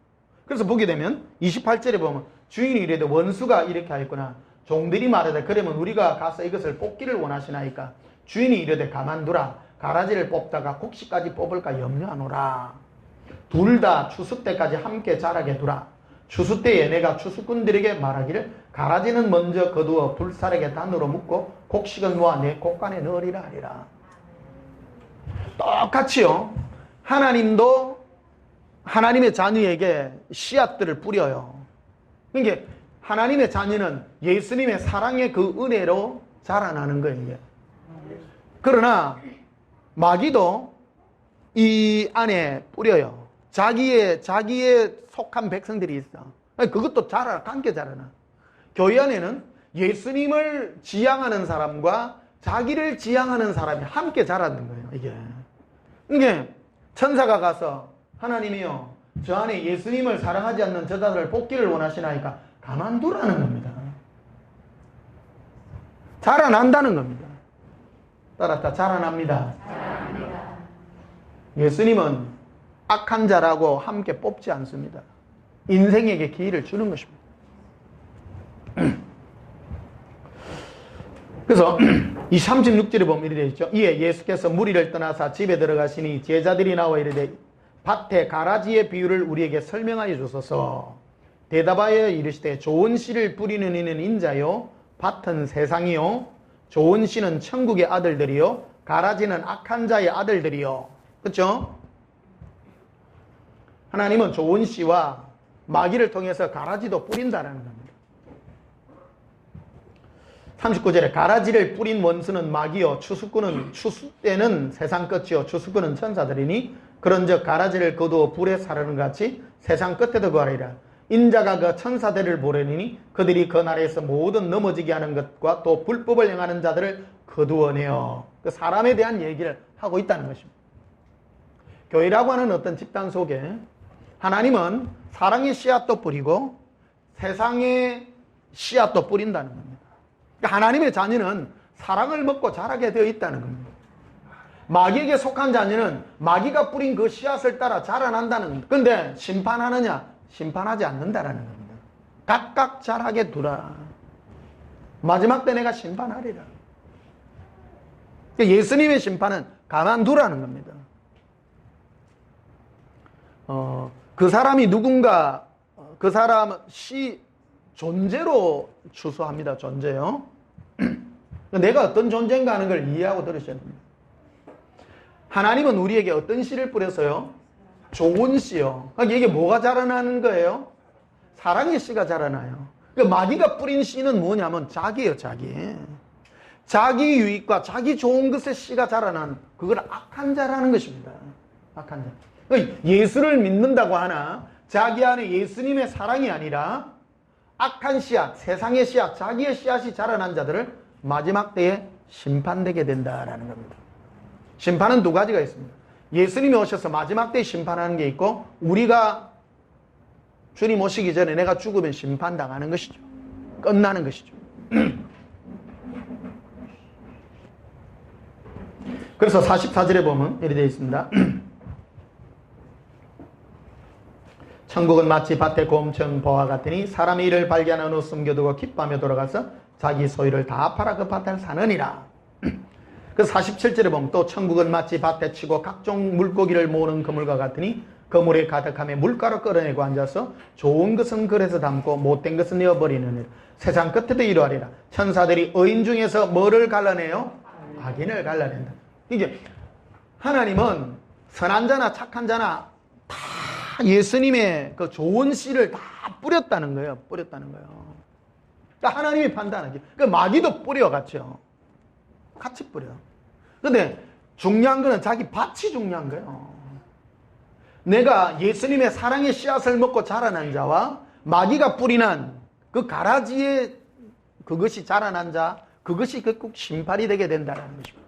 그래서 보게 되면 28절에 보면 주인이 이래도 원수가 이렇게 하였구나. 종들이 말하되 그러면 우리가 가서 이것을 뽑기를 원하시나이까. 주인이 이르되 가만두라. 가라지를 뽑다가 곡식까지 뽑을까 염려하노라. 둘 다 추수 때까지 함께 자라게 두라. 추수 때에 내가 추수꾼들에게 말하기를 가라지는 먼저 거두어 불사르게 단으로 묶고 곡식은 모아 내 곡간에 넣으리라 하리라. 똑같이요. 하나님도 하나님의 자녀에게 씨앗들을 뿌려요. 그러니까 하나님의 자녀는 예수님의 사랑의 그 은혜로 자라나는 거예요. 이게. 그러나 마귀도 이 안에 뿌려요. 자기의 속한 백성들이 있어. 그것도 함께 자라나. 교회 안에는 예수님을 지향하는 사람과 자기를 지향하는 사람이 함께 자라는 거예요. 이게. 천사가 가서 하나님이요, 저 안에 예수님을 사랑하지 않는 저자들을 뽑기를 원하시나이까 가만두라는 겁니다. 자라난다는 겁니다. 따랐다. 자라납니다. 예수님은 악한 자라고 함께 뽑지 않습니다. 인생에게 기회를 주는 것입니다. 그래서 이 36절에 보면 이렇게 되어 있죠. 이에 예수께서 무리를 떠나사 집에 들어가시니 제자들이 나와 이르되 밭에 가라지의 비유를 우리에게 설명하여 주소서. 대답하여 이르시되 좋은 씨를 뿌리는 이는 인자요 밭은 세상이요 좋은 씨는 천국의 아들들이요 가라지는 악한 자의 아들들이요. 그렇죠? 하나님은 좋은 씨와 마귀를 통해서 가라지도 뿌린다는 겁니다. 39절에 가라지를 뿌린 원수는 마귀요 추수꾼은 추수 때는 세상 끝이요 추수꾼은 천사들이니 그런즉 가라지를 거두어 불에 사르는 같이 세상 끝에도 구하리라. 인자가 그 천사들을 보내니 그들이 그 나라에서 모든 넘어지게 하는 것과 또 불법을 행하는 자들을 거두어내어. 그 사람에 대한 얘기를 하고 있다는 것입니다. 교회라고 하는 어떤 집단 속에 하나님은 사랑의 씨앗도 뿌리고 세상에 씨앗도 뿌린다는 겁니다. 그러니까 하나님의 자녀는 사랑을 먹고 자라게 되어 있다는 겁니다. 마귀에게 속한 자녀는 마귀가 뿌린 그 씨앗을 따라 자라난다는 겁니다. 그런데 심판하느냐? 심판하지 않는다라는 겁니다. 각각 자라게 두라. 마지막 때 내가 심판하리라. 그러니까 예수님의 심판은 가만두라는 겁니다. 그 사람이 누군가, 그 사람은 존재로 추수합니다. 존재요. 내가 어떤 존재인가 하는 걸 이해하고 들으셔야 됩니다. 하나님은 우리에게 어떤 씨를 뿌렸어요? 좋은 씨요. 그러니까 이게 뭐가 자라나는 거예요? 사랑의 씨가 자라나요. 그러니까 마귀가 뿌린 씨는 뭐냐면 자기예요, 자기. 자기 유익과 자기 좋은 것의 씨가 자라난, 그걸 악한 자라는 것입니다. 악한 자. 그러니까 예수를 믿는다고 하나 자기 안에 예수님의 사랑이 아니라 악한 씨앗, 세상의 씨앗, 자기의 씨앗이 자라난 자들을 마지막 때에 심판되게 된다라는 겁니다. 심판은 두 가지가 있습니다. 예수님이 오셔서 마지막 때에 심판하는 게 있고, 우리가 주님 오시기 전에 내가 죽으면 심판당하는 것이죠. 끝나는 것이죠. 그래서 44절에 보면 이렇게 되어 있습니다. 천국은 마치 밭의 곰청 보와 같으니 사람이 이를 발견한 후 숨겨두고 기뻐하며 돌아가서 자기 소유를 다 팔아 그 밭을 사느니라. 그 47절에 보면 또 천국은 마치 밭에 치고 각종 물고기를 모으는 그물과 같으니 그물에 가득하며 물가로 끌어내고 앉아서 좋은 것은 그래서 담고 못된 것은 내어버리느니라. 세상 끝에도 이러하리라. 천사들이 의인 중에서 뭐를 갈라내요? 악인을 갈라낸다. 이게 하나님은 선한 자나 착한 자나 다 예수님의 그 좋은 씨를 다 뿌렸다는 거예요. 뿌렸다는 거예요. 그러니까 하나님이 판단하지. 그러니까 마귀도 뿌려갔죠. 같이 뿌려. 근데 중요한 거는 자기 밭이 중요한 거예요. 내가 예수님의 사랑의 씨앗을 먹고 자라난 자와 마귀가 뿌리는 그 가라지에 그것이 자라난 자, 그것이 결국 심판이 되게 된다는 것입니다.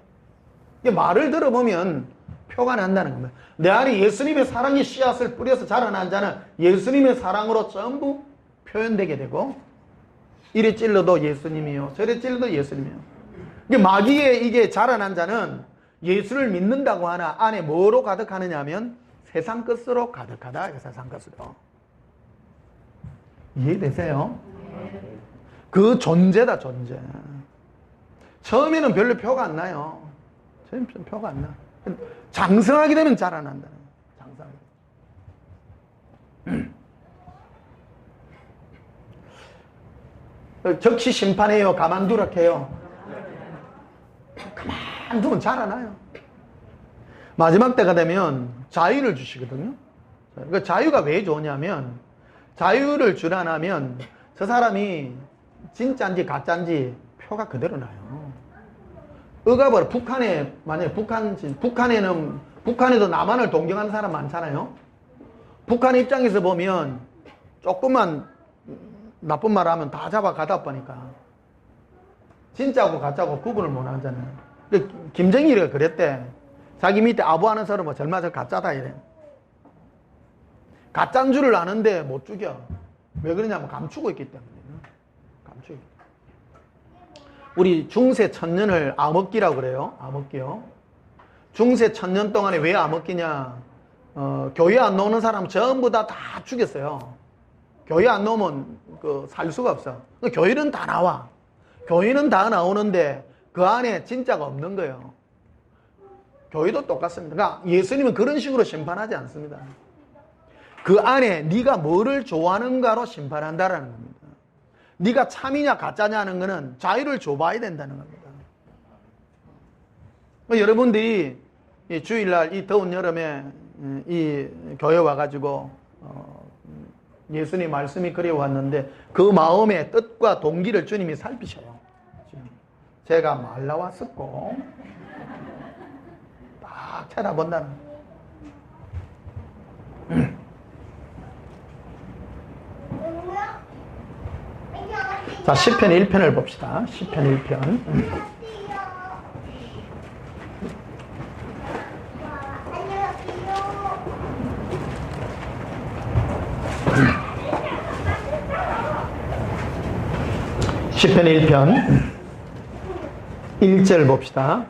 말을 들어보면 표가 난다는 겁니다. 내 안에 예수님의 사랑의 씨앗을 뿌려서 자라난 자는 예수님의 사랑으로 전부 표현되게 되고, 이래 찔러도 예수님이요, 저래 찔러도 예수님이요. 마귀의 이게 자라난 자는 예수를 믿는다고 하나 안에 뭐로 가득하느냐 하면 세상 것으로 가득하다. 세상 것으로. 이해되세요? 그 존재다, 존재. 처음에는 별로 표가 안 나요. 처음에는 표가 안 나. 장성하게 되면 자라난다. 장성하게. 적시 심판해요? 가만두라 해요? 가만두면 자라나요. 마지막 때가 되면 자유를 주시거든요. 그 자유가 왜 좋냐면, 자유를 주라나면 저 사람이 진짜인지 가짜인지 표가 그대로 나요. 의가벌 북한에, 만약에 북한에도 남한을 동경하는 사람 많잖아요. 북한 입장에서 보면 조금만 나쁜 말 하면 다 잡아 가다 보니까 진짜고 가짜고 구분을 못 하잖아요. 김정일이가 그랬대. 자기 밑에 아부하는 사람은 절마 저 가짜다 이래. 가짜인 줄을 아는데 못 죽여. 왜 그러냐면 감추고 있기 때문에. 감추고. 우리 중세 천년을 암흑기라고 그래요. 암흑기요. 중세 천년 동안에 왜 암흑기냐? 교회 안 나오는 사람 전부 다 죽였어요. 교회 안 나오면 살 수가 없어. 교회는 다 나와. 교회는 다 나오는데 그 안에 진짜가 없는 거예요. 교회도 똑같습니다. 그러니까 예수님은 그런 식으로 심판하지 않습니다. 그 안에 네가 뭐를 좋아하는가로 심판한다라는 겁니다. 네가 참이냐 가짜냐 하는 거는 자유를 줘봐야 된다는 겁니다. 여러분들이 이 주일날 이 더운 여름에 이 교회 와가지고 예수님 말씀이 그리워왔는데 그 마음의 뜻과 동기를 주님이 살피셔요. 제가 말 나왔었고 딱 쳐다본다는. 자, 시편 1편을 봅시다. 시편 1편. 시편 1편 1절 봅시다.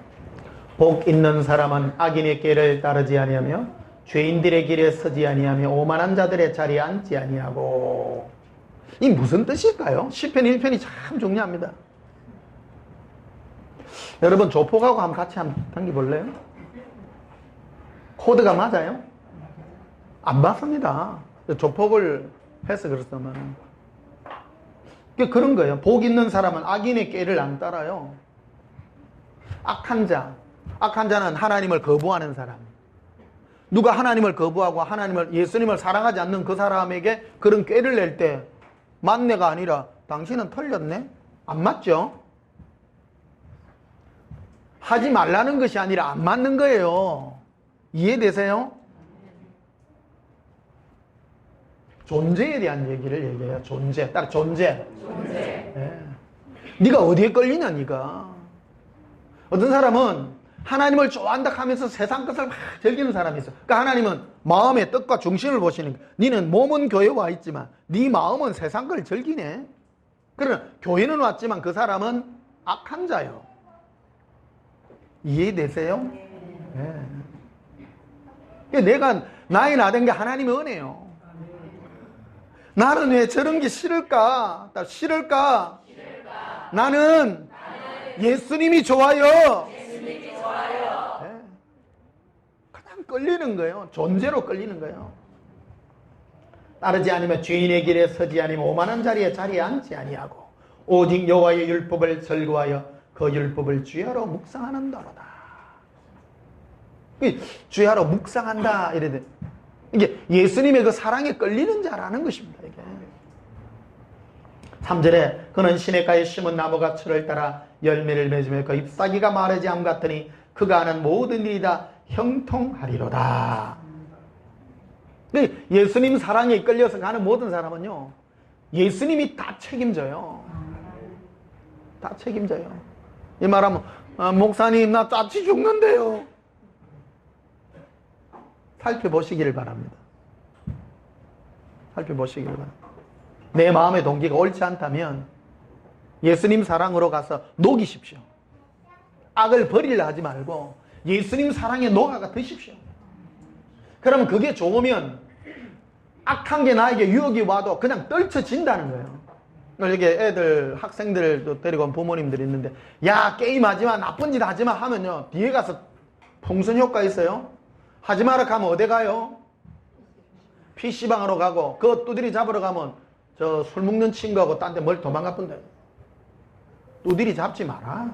복 있는 사람은 악인의 길을 따르지 아니하며 죄인들의 길에 서지 아니하며 오만한 자들의 자리에 앉지 아니하고. 이 무슨 뜻일까요? 시편 1편이 참 중요합니다. 여러분 조폭하고 한번 같이 한번 당겨볼래요? 코드가 맞아요? 안 맞습니다. 조폭을 해서 그렇다면 그런 거예요. 복 있는 사람은 악인의 꾀를 안 따라요. 악한 자는 하나님을 거부하는 사람. 누가 하나님을 거부하고 예수님을 사랑하지 않는 그 사람에게 그런 꾀를 낼 때 맞네가 아니라 당신은 틀렸네? 안 맞죠? 하지 말라는 것이 아니라 안 맞는 거예요. 이해되세요? 존재에 대한 얘기를 얘기해요. 존재. 딱 존재. 네. 네가 어디에 걸리냐, 네가. 어떤 사람은 하나님을 좋아한다 하면서 세상 것을 막 즐기는 사람이 있어. 그러니까 하나님은 마음의 뜻과 중심을 보시는 거야. 너는 몸은 교회에 와 있지만 네 마음은 세상 걸 즐기네. 그러나 교회는 왔지만 그 사람은 악한 자요. 이해되세요? 네. 내가 나이 나된 게 하나님의 은혜요. 나는 왜 저런 게 싫을까? 나는 예수님이 좋아요. 네. 그냥 끌리는 거예요. 존재로 끌리는 거예요. 따르지 않으면 죄인의 길에 서지 않으면 오만한 자리에 앉지 아니하고 오직 여호와의 율법을 즐거워하여 그 율법을 주야로 묵상하는도로다. 주야로 묵상한다 이래. 이게 예수님의 그 사랑에 끌리는 자라는 것입니다. 이게 3절에 그는 시냇가에 심은 나무가 철을 따라 열매를 맺으며 그 잎사귀가 마르지 않음 같으니 그가 하는 모든 일이 다 형통하리로다. 예수님 사랑에 끌려서 가는 모든 사람은요, 예수님이 다 책임져요. 다 책임져요. 이 말하면 목사님 나 짜치 죽는데요. 살펴보시기를 바랍니다. 살펴보시기를 바랍니다. 내 마음의 동기가 옳지 않다면 예수님 사랑으로 가서 녹이십시오. 악을 버리려 하지 말고 예수님 사랑에 녹아가 드십시오. 그러면 그게 좋으면 악한 게 나에게 유혹이 와도 그냥 떨쳐진다는 거예요. 여기 애들, 학생들 데리고 온 부모님들이 있는데 야 게임하지마, 나쁜 짓 하지마 하면요 뒤에 가서 풍선 효과 있어요. 하지 마라 하면 어디 가요? PC방으로 가고 그거 두드리 잡으러 가면 저 술 먹는 친구하고 딴 데 멀리 도망가 본다. 두드리 잡지 마라.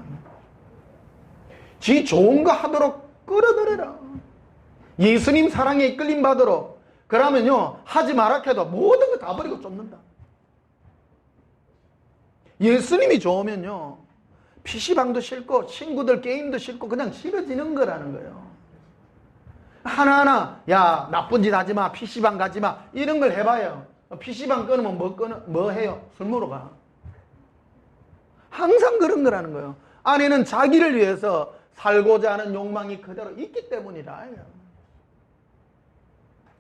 지 좋은 거 하도록 끌어들여라. 예수님 사랑에 이끌림 받도록. 그러면요 하지 마라 해도 모든 거 다 버리고 쫓는다. 예수님이 좋으면요 PC방도 싫고 친구들 게임도 싫고 그냥 싫어지는 거라는 거예요. 하나하나 야 나쁜 짓 하지 마, PC방 가지 마 이런 걸 해봐요. PC방 끊으면 뭐 해요? 술 먹으러 가. 항상 그런 거라는 거예요. 안에는 자기를 위해서 살고자 하는 욕망이 그대로 있기 때문이라.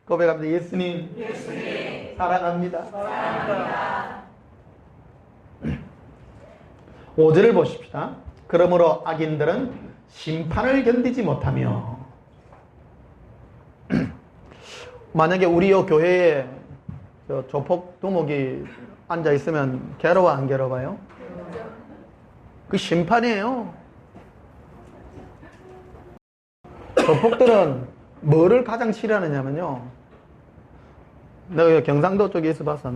고백합니다. 예수님 사랑합니다. 5절을 보십시다. 그러므로 악인들은 심판을 견디지 못하며. 만약에 우리 교회에 조폭 두목이 앉아 있으면 괴로워 안 괴로워요? 그 심판이에요. 조폭들은 뭐를 가장 싫어하느냐면요, 내가 경상도 쪽에 있어 봤어.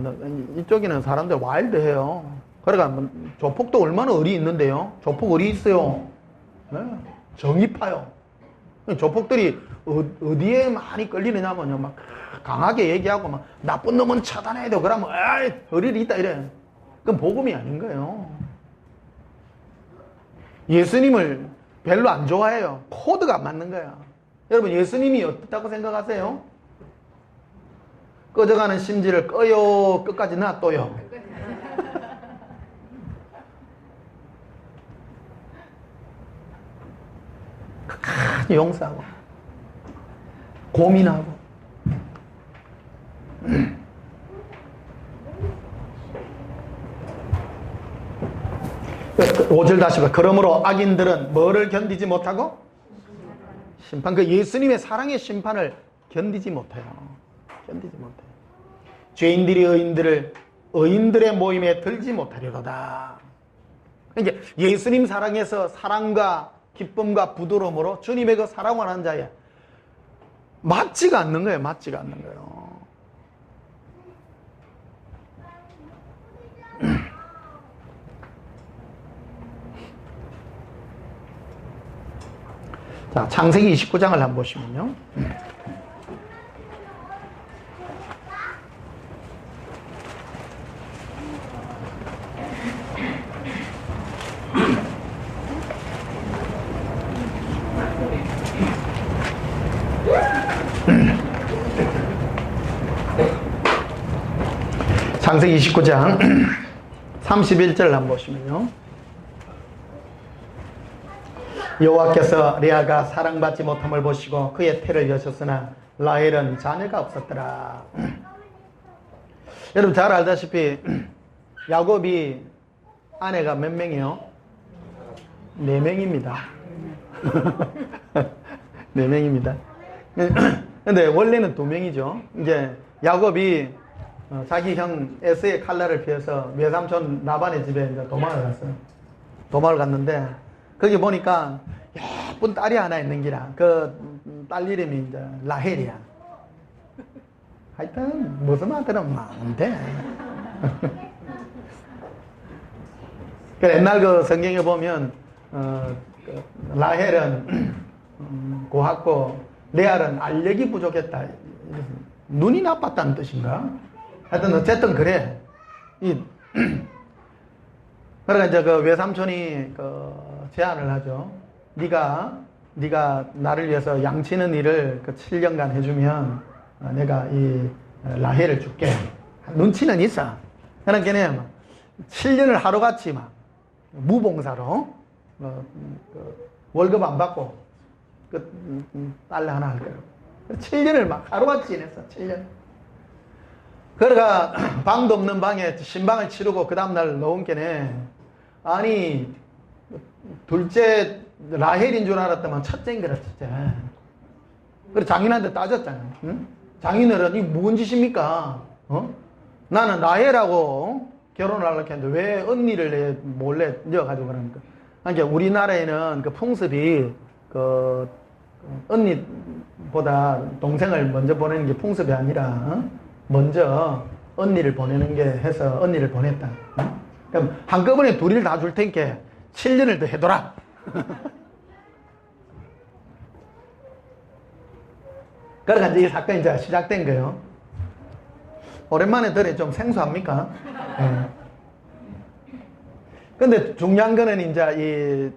이쪽에는 사람들 와일드해요. 그러니까 조폭도 얼마나 의리 있는데요. 조폭 의리 있어요. 네. 정의파요. 조폭들이 어디에 많이 끌리느냐면요, 막 강하게 얘기하고 막 나쁜 놈은 차단해야 돼. 그러면 에이 의리 있다 이래. 그건 복음이 아닌 거예요. 예수님을 별로 안 좋아해요. 코드가 안 맞는 거야. 여러분 예수님이 어떻다고 생각하세요? 꺼져가는 심지를 꺼요 끝까지 놔둬요. 끝까지 용서하고 고민하고 5절 다시 봐. 그러므로 악인들은 뭐를 견디지 못하고? 심판. 그 예수님의 사랑의 심판을 견디지 못해요. 견디지 못해요. 죄인들이 의인들의 모임에 들지 못하리로다. 그러니까 예수님 사랑에서 사랑과 기쁨과 부드러움으로 주님의 그 사랑을 하는 자에 맞지가 않는 거예요. 맞지가 않는 거예요. 자, 창세기 29장을 한번 보시면요. 창세기 29장 31절을 한번 보시면요. 여호와께서 레아가 사랑받지 못함을 보시고 그의 태를 여셨으나 라헬은 자녀가 없었더라. 여러분 잘 알다시피 야곱이 아내가 몇 명이요? 4명입니다. 4명입니다. 근데 원래는 2명이죠. 이제 야곱이 자기 형 에서의 칼날을 피해서 외삼촌 라반의 집에 이제 도망을 갔어요. 도망을 갔는데 거기 보니까 예쁜 딸이 하나 있는 기라. 그 딸 이름이 이제 라헬이야. 하여튼 무슨 아들은 많은데. 옛날 그 성경에 보면 라헬은 고학고, 레알은 알력이 부족했다. 눈이 나빴다는 뜻인가? 하여튼 어쨌든 그래. 그러니까 이제 그 외삼촌이 제안을 하죠. 네가 나를 위해서 양치는 일을 7년간 해주면 내가 이 라헬을 줄게. 눈치는 있어. 그러니까 7년을 하루같이 막 무봉사로 월급 안 받고 딸 하나 할 거예요. 7년을 막 하루같이 지냈어. 7년. 그러니까 방도 없는 방에 신방을 치르고 그 다음날 놓은 게네. 아니 둘째 라헬인 줄 알았더만 첫째인 거라 첫째. 그래 장인한테 따졌잖아. 응? 장인어른 이 무슨 짓입니까? 나는 라헬하고 결혼을 하려고 했는데 왜 언니를 내 몰래 넣어가지고 그러니까. 그러니까 우리나라에는 그 풍습이 언니보다 동생을 먼저 보내는 게 풍습이 아니라 먼저 언니를 보내는 게 해서 언니를 보냈다. 그럼 한꺼번에 둘을 다 줄 테니까 7년을 더 해둬라. 그러니까 이제 이 사건이 이제 시작된 거예요. 오랜만에 들으니 좀 생소합니까? 네. 근데 중요한 거는 이제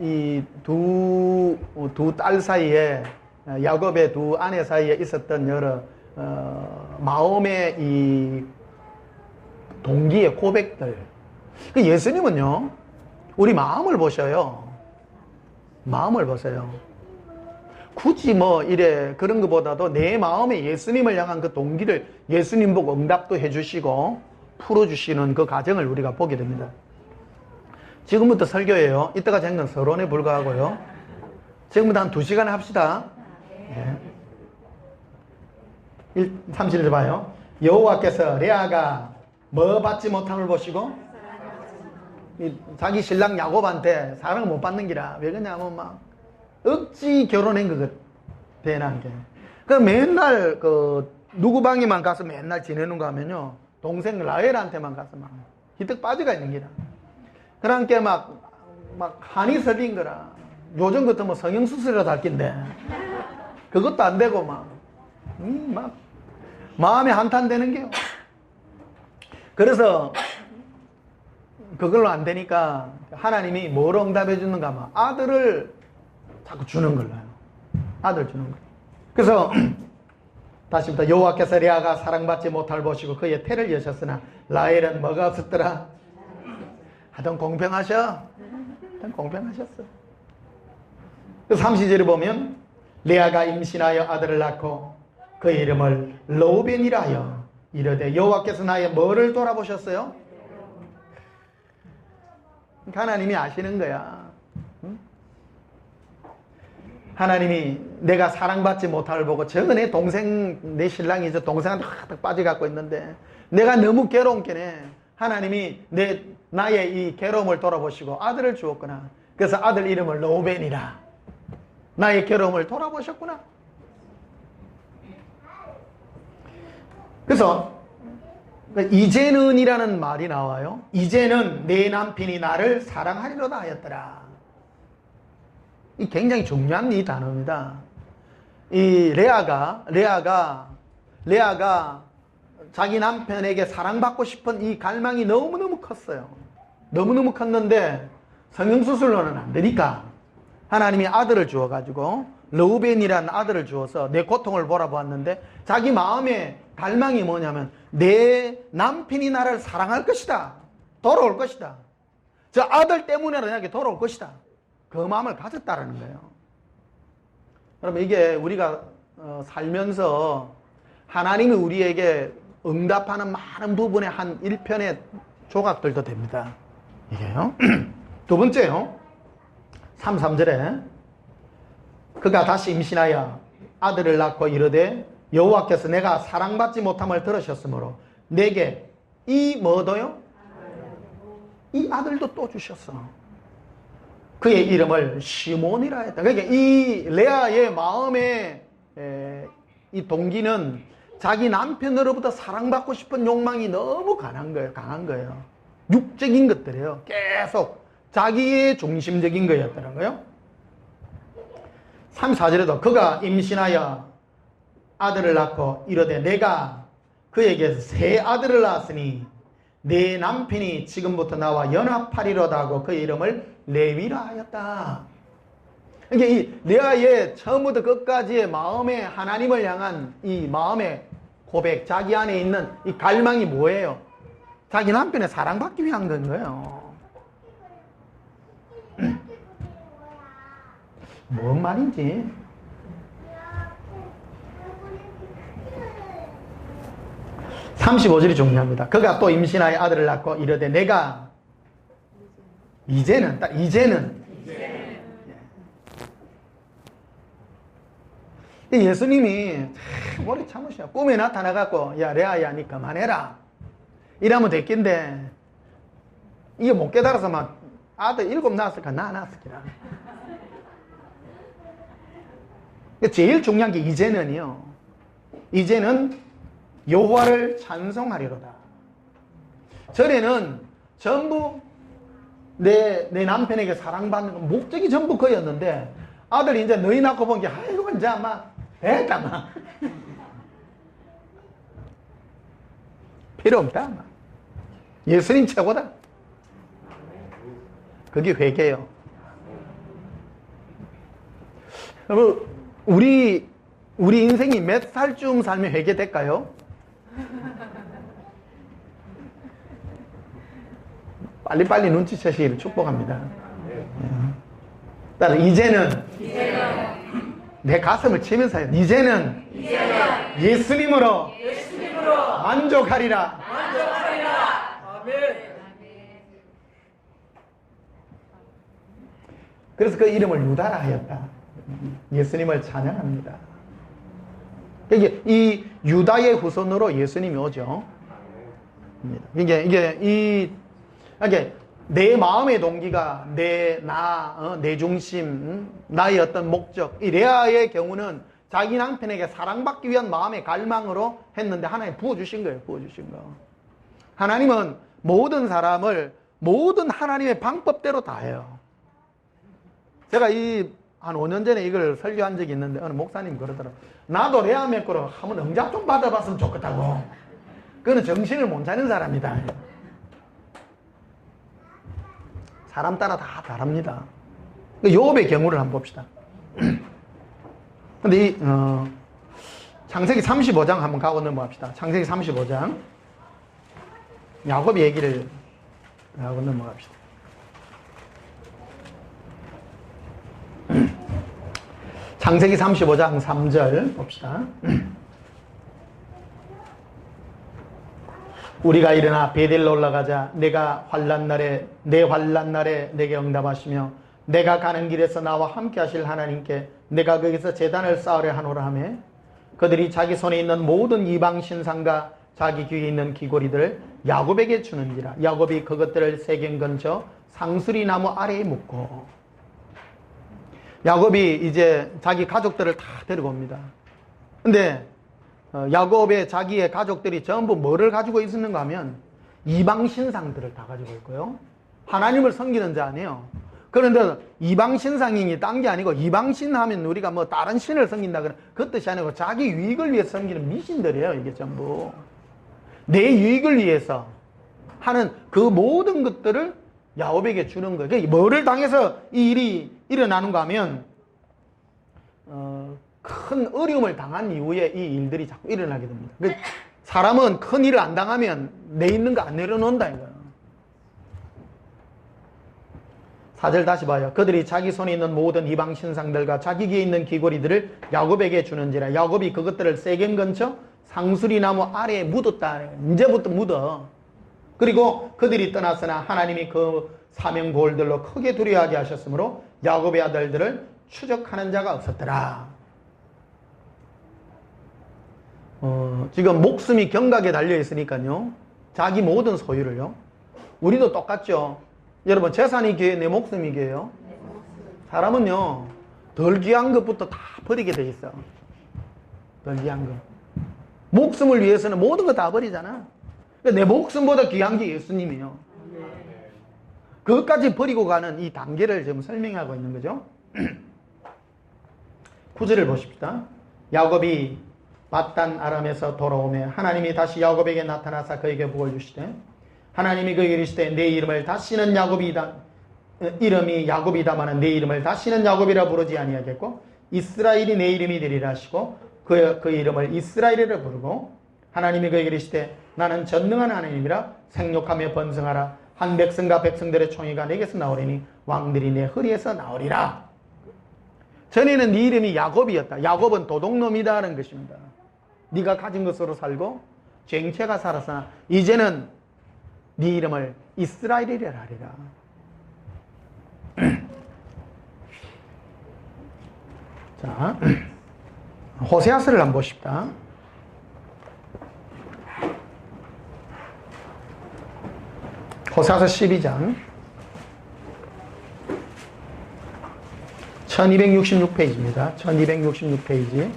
이 두 딸 사이에, 야곱의 두 아내 사이에 있었던 여러, 마음의 이 동기의 고백들. 그 예수님은요, 우리 마음을 보셔요. 마음을 보세요. 굳이 그런 것보다도 내 마음에 예수님을 향한 그 동기를 예수님 보고 응답도 해주시고 풀어주시는 그 과정을 우리가 보게 됩니다. 지금부터 설교예요. 이때까지 한 건 서론에 불과하고요. 지금부터 한 2시간 합시다. 네. 30절 봐요. 여호와께서 레아가 뭐 받지 못함을 보시고 자기 신랑 야곱한테 사랑을 못 받는 기라. 왜 그러냐면 막 억지 결혼한 거 대단한 게. 그 맨날 누구 방에만 가서 맨날 지내는 거 하면요. 동생 라헬한테만 가서 막 희뜩 빠져가 있는 기라. 그러니까 막 한이 설린 거라. 요즘 같으면 성형수술이라도 할 낀데 그것도 안 되고 막 마음에 한탄되는 게요. 그래서 그걸로 안 되니까 하나님이 뭐로 응답해 주는가 하면 아들을 자꾸 주는 걸로요. 아들 주는 거. 그래서 다시부터 여호와께서 레아가 사랑받지 못할 보시고 그의 태를 여셨으나 라헬은 뭐가 없었더라? 하여튼 공평하셔. 하여튼 공평하셨어. 그 30절에 보면 레아가 임신하여 아들을 낳고 그의 이름을 르우벤이라 하여 이르되 여호와께서 나의 뭐를 돌아보셨어요? 하나님이 아시는 거야. 응? 하나님이 내가 사랑받지 못함을 보고 내 동생, 내 신랑이 저 동생한테 확 빠져갖고 있는데 내가 너무 괴로운 게네. 하나님이 나의 이 괴로움을 돌아보시고 아들을 주었구나. 그래서 아들 이름을 르우벤이라. 나의 괴로움을 돌아보셨구나. 그래서 이제는이라는 말이 나와요. 이제는 내 남편이 나를 사랑하리로다 하였더라. 이 굉장히 중요한 이 단어입니다. 이 레아가 자기 남편에게 사랑받고 싶은 이 갈망이 너무너무 컸어요. 너무너무 컸는데 성형수술로는 안 되니까 하나님이 아들을 주어가지고 르우벤이라는 아들을 주어서 내 고통을 보아보았는데 자기 마음의 갈망이 뭐냐면 내 남편이 나를 사랑할 것이다. 돌아올 것이다. 저 아들 때문에라도 나에게 돌아올 것이다. 그 마음을 가졌다라는 거예요. 여러분 이게 우리가 살면서 하나님이 우리에게 응답하는 많은 부분의 한 1편의 조각들도 됩니다. 이게요. 두 번째요. 3절에 그가 다시 임신하여 아들을 낳고 이르되 여호와께서 내가 사랑받지 못함을 들으셨으므로 내게 이 뭐도요? 이 아들도 또 주셨어. 그의 이름을 시몬이라 했다. 그러니까 이 레아의 마음의 이 동기는 자기 남편으로부터 사랑받고 싶은 욕망이 너무 강한 거예요. 육적인 것들이에요. 계속 자기의 중심적인 거였다는 거예요. 34절에도 그가 임신하여 아들을 낳고 이르되 내가 그에게서 새 아들을 낳았으니 내 남편이 지금부터 나와 연합하리로다 하고 그 이름을 레위라 하였다. 그러니까 이 레아의 처음부터 끝까지의 마음의 하나님을 향한 이 마음의 고백, 자기 안에 있는 이 갈망이 뭐예요? 자기 남편의 사랑받기 위한 건 거예요. 뭔 말인지. (35절이) 중요합니다. 그가 또 임신하여 아들을 낳고 이르되 내가 이제는 예수님이 머리 참으셔. 꿈에 나타나갖고 야 레아야 니 그만해라 이러면 됐긴데 이게 못 깨달아서 막 아들 7 낳았을까 나 낳았을까. 제일 중요한 게 이제는요. 이제는 여호와를 찬송하리로다. 전에는 전부 내 남편에게 사랑받는 목적이 전부 그였는데 아들이 이제 너희 낳고 본 게 아이고 이제 막 됐다 막 필요 없다 막 예수님 최고다. 그게 회개예요. 여러분 우리 인생이 몇 살쯤 살면 회개될까요? 빨리빨리 눈치채시기를 축복합니다. 따라 이제는 내 가슴을 치면서 해요. 이제는 예수님으로 만족하리라. 그래서 그 이름을 유다라 하였다. 예수님을 찬양합니다. 이 유다의 후손으로 예수님이 오죠. 이게 내 마음의 동기가 내 중심, 나의 어떤 목적. 이 레아의 경우는 자기 남편에게 사랑받기 위한 마음의 갈망으로 했는데 하나님 부어주신 거예요. 부어주신 거. 하나님은 모든 사람을 모든 하나님의 방법대로 다 해요. 제가 한 5년 전에 이걸 설교한 적이 있는데 어느 목사님 그러더라고요. 나도 레아 맥거로 한번 응답 좀 받아봤으면 좋겠다고. 그거는 정신을 못 차리는 사람이다. 사람 따라 다 다릅니다. 요업의 경우를 한번 봅시다. 근데 창세기 35장 한번 가고 넘어갑시다. 창세기 35장. 야곱의 얘기를 하고 넘어갑시다. 창세기 35장 3절 봅시다. 우리가 일어나 베델로 올라가자. 내가 환난 날에 내 환난 날에 내게 응답하시며 내가 가는 길에서 나와 함께 하실 하나님께 내가 거기서 제단을 쌓으려 하노라 하며 그들이 자기 손에 있는 모든 이방 신상과 자기 귀에 있는 귀고리들을 야곱에게 주는지라. 야곱이 그것들을 세겜 근처 상수리 나무 아래에 묻고. 야곱이 이제 자기 가족들을 다 데리고 옵니다. 근데 야곱의 자기의 가족들이 전부 뭐를 가지고 있었는가 하면 이방 신상들을 다 가지고 있고요. 하나님을 섬기는 자 아니에요. 그런데 이방 신상이 딴 게 아니고 이방 신 하면 우리가 뭐 다른 신을 섬긴다 그런 그 뜻이 아니고 자기 유익을 위해서 섬기는 미신들이에요. 이게 전부 내 유익을 위해서 하는 그 모든 것들을 야곱에게 주는 거예요. 그러니까 뭐를 당해서 이 일이 일어나는가 하면 큰 어려움을 당한 이후에 이 일들이 자꾸 일어나게 됩니다. 사람은 큰 일을 안 당하면 내 있는 거 안 내려놓는다 이거예요. 4절 다시 봐요. 그들이 자기 손에 있는 모든 이방 신상들과 자기 귀에 있는 귀고리들을 야곱에게 주는지라. 야곱이 그것들을 세겜 근처 상수리 나무 아래에 묻었다. 이제부터 묻어. 그리고 그들이 떠났으나 하나님이 그 사명골들로 크게 두려워하게 하셨으므로 야곱의 아들들을 추적하는 자가 없었더라. 지금 목숨이 경각에 달려 있으니까요. 자기 모든 소유를요. 우리도 똑같죠. 여러분 재산이 귀해 내 목숨이 귀해요. 사람은요 덜 귀한 것부터 다 버리게 돼 있어. 덜 귀한 것. 목숨을 위해서는 모든 거 다 버리잖아. 내 목숨보다 귀한 게 예수님이에요. 그것까지 버리고 가는 이 단계를 지금 설명하고 있는 거죠. 9절을 보십시다. 야곱이 밧단 아람에서 돌아오며 하나님이 다시 야곱에게 나타나사 그에게 복을 주시되 하나님이 그에게 이르시되 내 이름을 다시는 야곱이다. 이름이 야곱이다마는 내 이름을 다시는 야곱이라 부르지 아니하겠고 이스라엘이 내 이름이 되리라 하시고 그 이름을 이스라엘이라 부르고 하나님이 그에게 이르시되 나는 전능한 하나님이라 생육하며 번성하라. 한 백성과 백성들의 총회가 내게서 나오리니 왕들이 내 허리에서 나오리라. 전에는 네 이름이 야곱이었다. 야곱은 도둑놈이다라는 것입니다. 네가 가진 것으로 살고 쟁체가 살았으나 이제는 네 이름을 이스라엘이라 하리라. 자, 호세아서를 한번 보십시다. 호세아서 12장 1266페이지입니다. 1266페이지.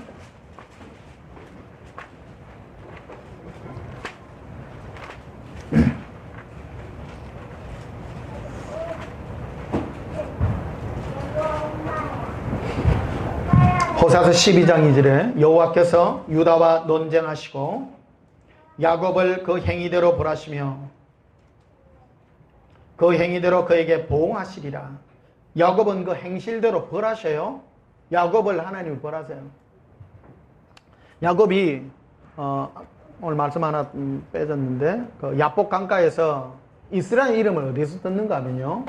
호세아서 12장 2절에 여호와께서 유다와 논쟁하시고 야곱을 그 행위대로 벌하시며 그 행위대로 그에게 보응하시리라. 야곱은 그 행실대로 벌하셔요. 야곱을 하나님이 벌하세요. 야곱이 오늘 말씀 하나 빼졌는데 그 야복 강가에서 이스라엘 이름을 어디서 듣는가 하면요.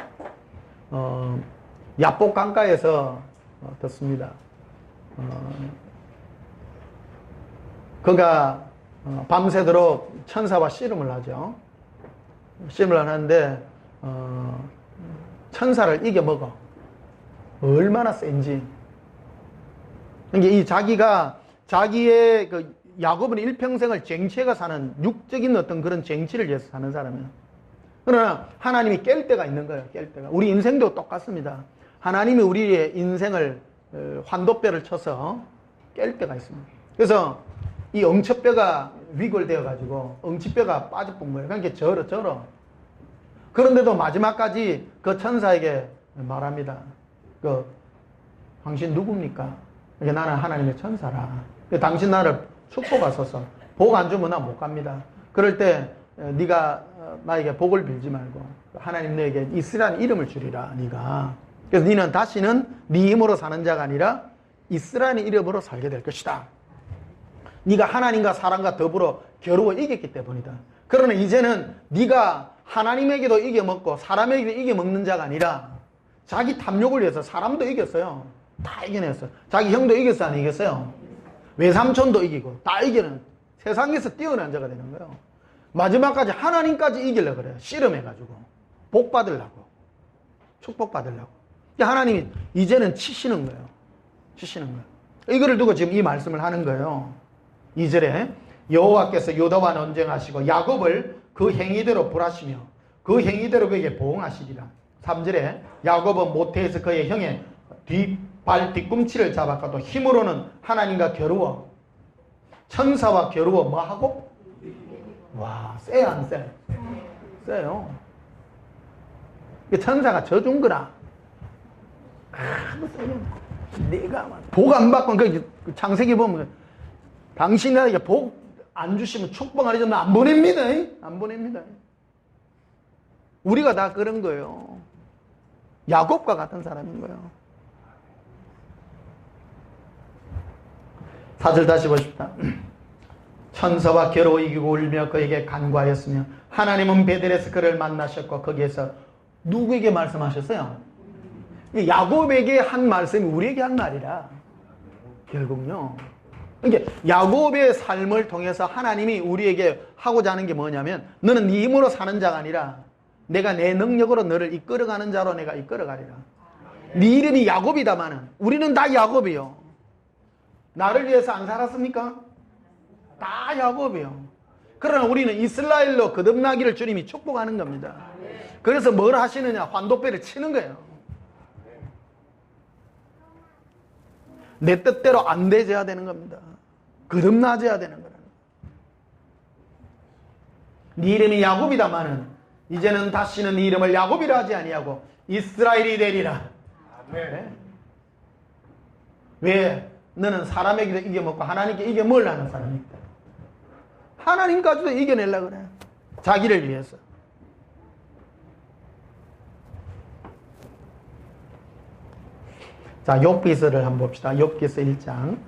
야복 강가에서 듣습니다. 그가 밤새도록 천사와 씨름을 하죠. 씨름을 하는데 천사를 이겨먹어. 얼마나 센지. 그러니까 이 자기의 그 야곱은 일평생을 쟁취해가 사는 육적인 어떤 그런 쟁취를 위해서 사는 사람이에요. 그러나 하나님이 깰 때가 있는 거예요. 깰 때가. 우리 인생도 똑같습니다. 하나님이 우리의 인생을 환도뼈를 쳐서 깰 때가 있습니다. 그래서 이 엉척뼈가 위골되어 가지고 엉치뼈가 빠져본 거예요. 그러니까 절어. 그런데도 마지막까지 그 천사에게 말합니다. 당신 누굽니까? 나는 하나님의 천사라. 당신 나를 축복하소서. 복 안 주면 나 못 갑니다. 그럴 때 네가 나에게 복을 빌지 말고 하나님 너에게 이스라엘 이름을 주리라. 네가. 그래서 너는 다시는 네 힘으로 사는 자가 아니라 이스라엘 이름으로 살게 될 것이다. 네가 하나님과 사람과 더불어 겨루어 이겼기 때문이다. 그러나 이제는 네가 하나님에게도 이겨먹고 사람에게도 이겨먹는 자가 아니라 자기 탐욕을 위해서 사람도 이겼어요. 다 이겨냈어요. 자기 형도 이겼어요? 안 이겼어요? 외삼촌도 이기고 다 이기는 세상에서 뛰어난 자가 되는 거예요. 마지막까지 하나님까지 이기려고 그래요. 씨름해가지고. 복 받으려고. 축복 받으려고. 하나님이 이제는 치시는 거예요. 치시는 거예요. 이거를 두고 지금 이 말씀을 하는 거예요. 2절에 여호와께서 유다와 논쟁하시고 야곱을 그 행위대로 벌하시며 그 행위대로 그에게 보응하시리라. 3절에 야곱은 모태에서 그의 형의 발 뒤꿈치를 잡았고 힘으로는 하나님과 겨루어 천사와 겨루어 뭐하고? 와, 세요 안 세? 세요. 천사가 져준 거라. 세요. 내가 복 안 받고 그 창세기 보면 당신에게 복 안 주시면 축복 안 해주면 안 보냅니다. 안 보냅니다. 우리가 다 그런 거예요. 야곱과 같은 사람인 거예요. 4절 다시 보십시다. 천사와 겨루어 이기고 울며 그에게 간구하였으며 하나님은 베델에서 그를 만나셨고 거기에서 누구에게 말씀하셨어요? 야곱에게 한 말씀이 우리에게 한 말이라. 결국요. 그러니까 야곱의 삶을 통해서 하나님이 우리에게 하고자 하는 게 뭐냐면 너는 네 힘으로 사는 자가 아니라 내가 내 능력으로 너를 이끌어가는 자로 내가 이끌어가리라. 네 이름이 야곱이다마는 우리는 다 야곱이요. 나를 위해서 안 살았습니까? 다 야곱이요. 그러나 우리는 이스라엘로 거듭나기를 주님이 축복하는 겁니다. 그래서 뭘 하시느냐? 환도배를 치는 거예요. 내 뜻대로 안 되져야 되는 겁니다. 거듭나져야 되는 거예요. 네 이름이 야곱이다마는 이제는 다시는 네 이름을 야곱이라 하지 아니하고 이스라엘이 되리라. 네. 왜? 너는 사람에게도 이겨먹고 하나님께 이겨먹으려 하는 사람이다. 하나님까지도 이겨내려고 그래. 자기를 위해서. 자, 욥기서를 한번 봅시다. 욥기서 1장.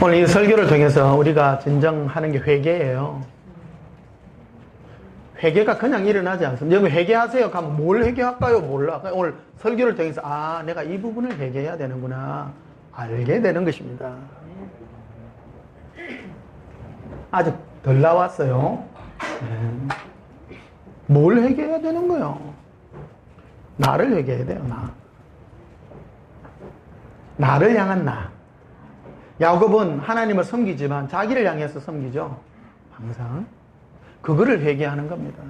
오늘 이 설교를 통해서 우리가 진정 하는 게 회개예요. 회개가 그냥 일어나지 않습니다. 여러분 회개하세요. 하면 뭘 회개할까요? 몰라. 오늘 설교를 통해서 내가 이 부분을 회개해야 되는구나. 알게 되는 것입니다. 아직 덜 나왔어요. 뭘 회개해야 되는 거예요? 나를 회개해야 돼요. 나를 향한 나. 야곱은 하나님을 섬기지만 자기를 향해서 섬기죠. 항상. 그거를 회개하는 겁니다.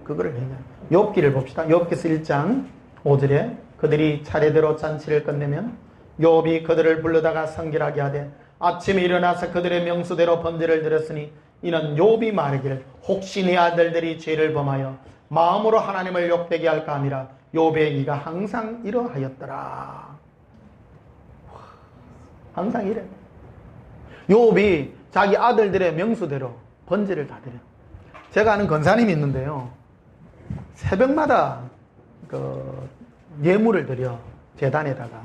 그거를 회개하는. 욥기를 봅시다. 욥기서 1장 5절에 그들이 차례대로 잔치를 끝내면 욥이 그들을 불러다가 성결하게 하되 아침에 일어나서 그들의 명수대로 번제를 드렸으니 이는 욥이 말하기를 혹시 내 아들들이 죄를 범하여 마음으로 하나님을 욕되게 할까 함이라. 욥의 이가 항상 이러하였더라. 항상 이래. 욥이 자기 아들들의 명수대로 번제를 다 드려요. 제가 아는 권사님이 있는데요. 새벽마다 예물을 드려. 재단에다가.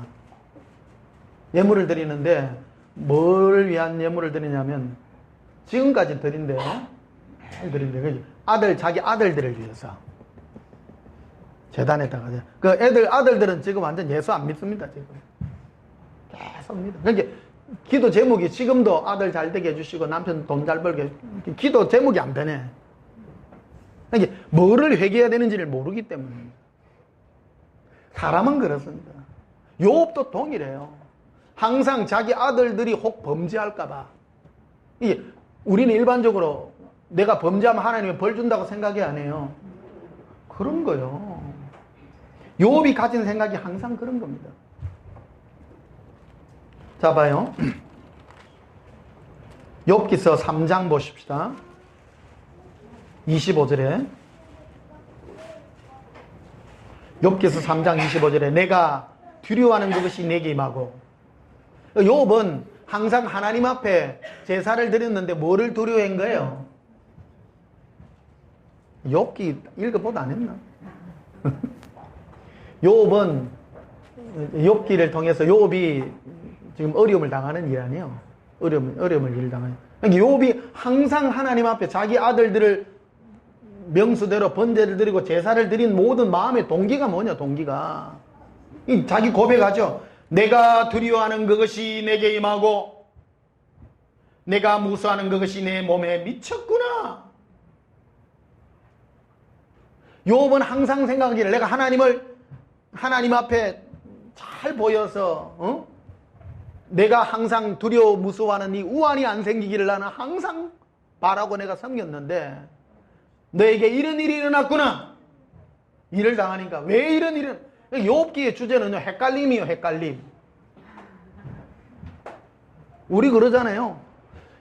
예물을 드리는데 뭘 위한 예물을 드리냐면 지금까지 드린대요. 매일 드린대요. 자기 아들들을 위해서. 재단에다가. 그 아들들은 지금 완전 예수 안 믿습니다, 지금. 계속 믿어. 그러니까 기도 제목이 지금도 아들 잘 되게 해주시고 남편 돈 잘 벌게. 기도 제목이 안 변해. 그러니까 뭐를 회개해야 되는지를 모르기 때문입니다. 사람은 그렇습니다. 욥도 동일해요. 항상 자기 아들들이 혹 범죄할까봐. 우리는 일반적으로 내가 범죄하면 하나님이 벌 준다고 생각이 안 해요. 그런 거요. 욥이 가진 생각이 항상 그런 겁니다. 자, 봐요. 욥기서 3장 보십시다. 25절에 욥기서 3장 25절에 내가 두려워하는 그것이 내게 임하고. 욥은 항상 하나님 앞에 제사를 드렸는데 뭐를 두려워한 거예요? 욥기 읽어보도 안 했나? 욥은 욥기를 통해서 욥이 지금 어려움을 당하는 일 아니에요. 어려움을 일 당해요. 그러니까 욥이 항상 하나님 앞에 자기 아들들을 명수대로 번제를 드리고 제사를 드린 모든 마음의 동기가 뭐냐, 동기가. 자기 고백하죠. 내가 두려워하는 그것이 내게 임하고 내가 무수하는 그것이 내 몸에 미쳤구나. 욥은 항상 생각하기를 내가 하나님 앞에 잘 보여서 내가 항상 두려워 무서워하는 이 우환이 안 생기기를 나는 항상 바라고 내가 섬겼는데 너에게 이런 일이 일어났구나. 일을 당하니까 왜 이런 일은 욥기의 주제는요 헷갈림이요, 헷갈림. 우리 그러잖아요.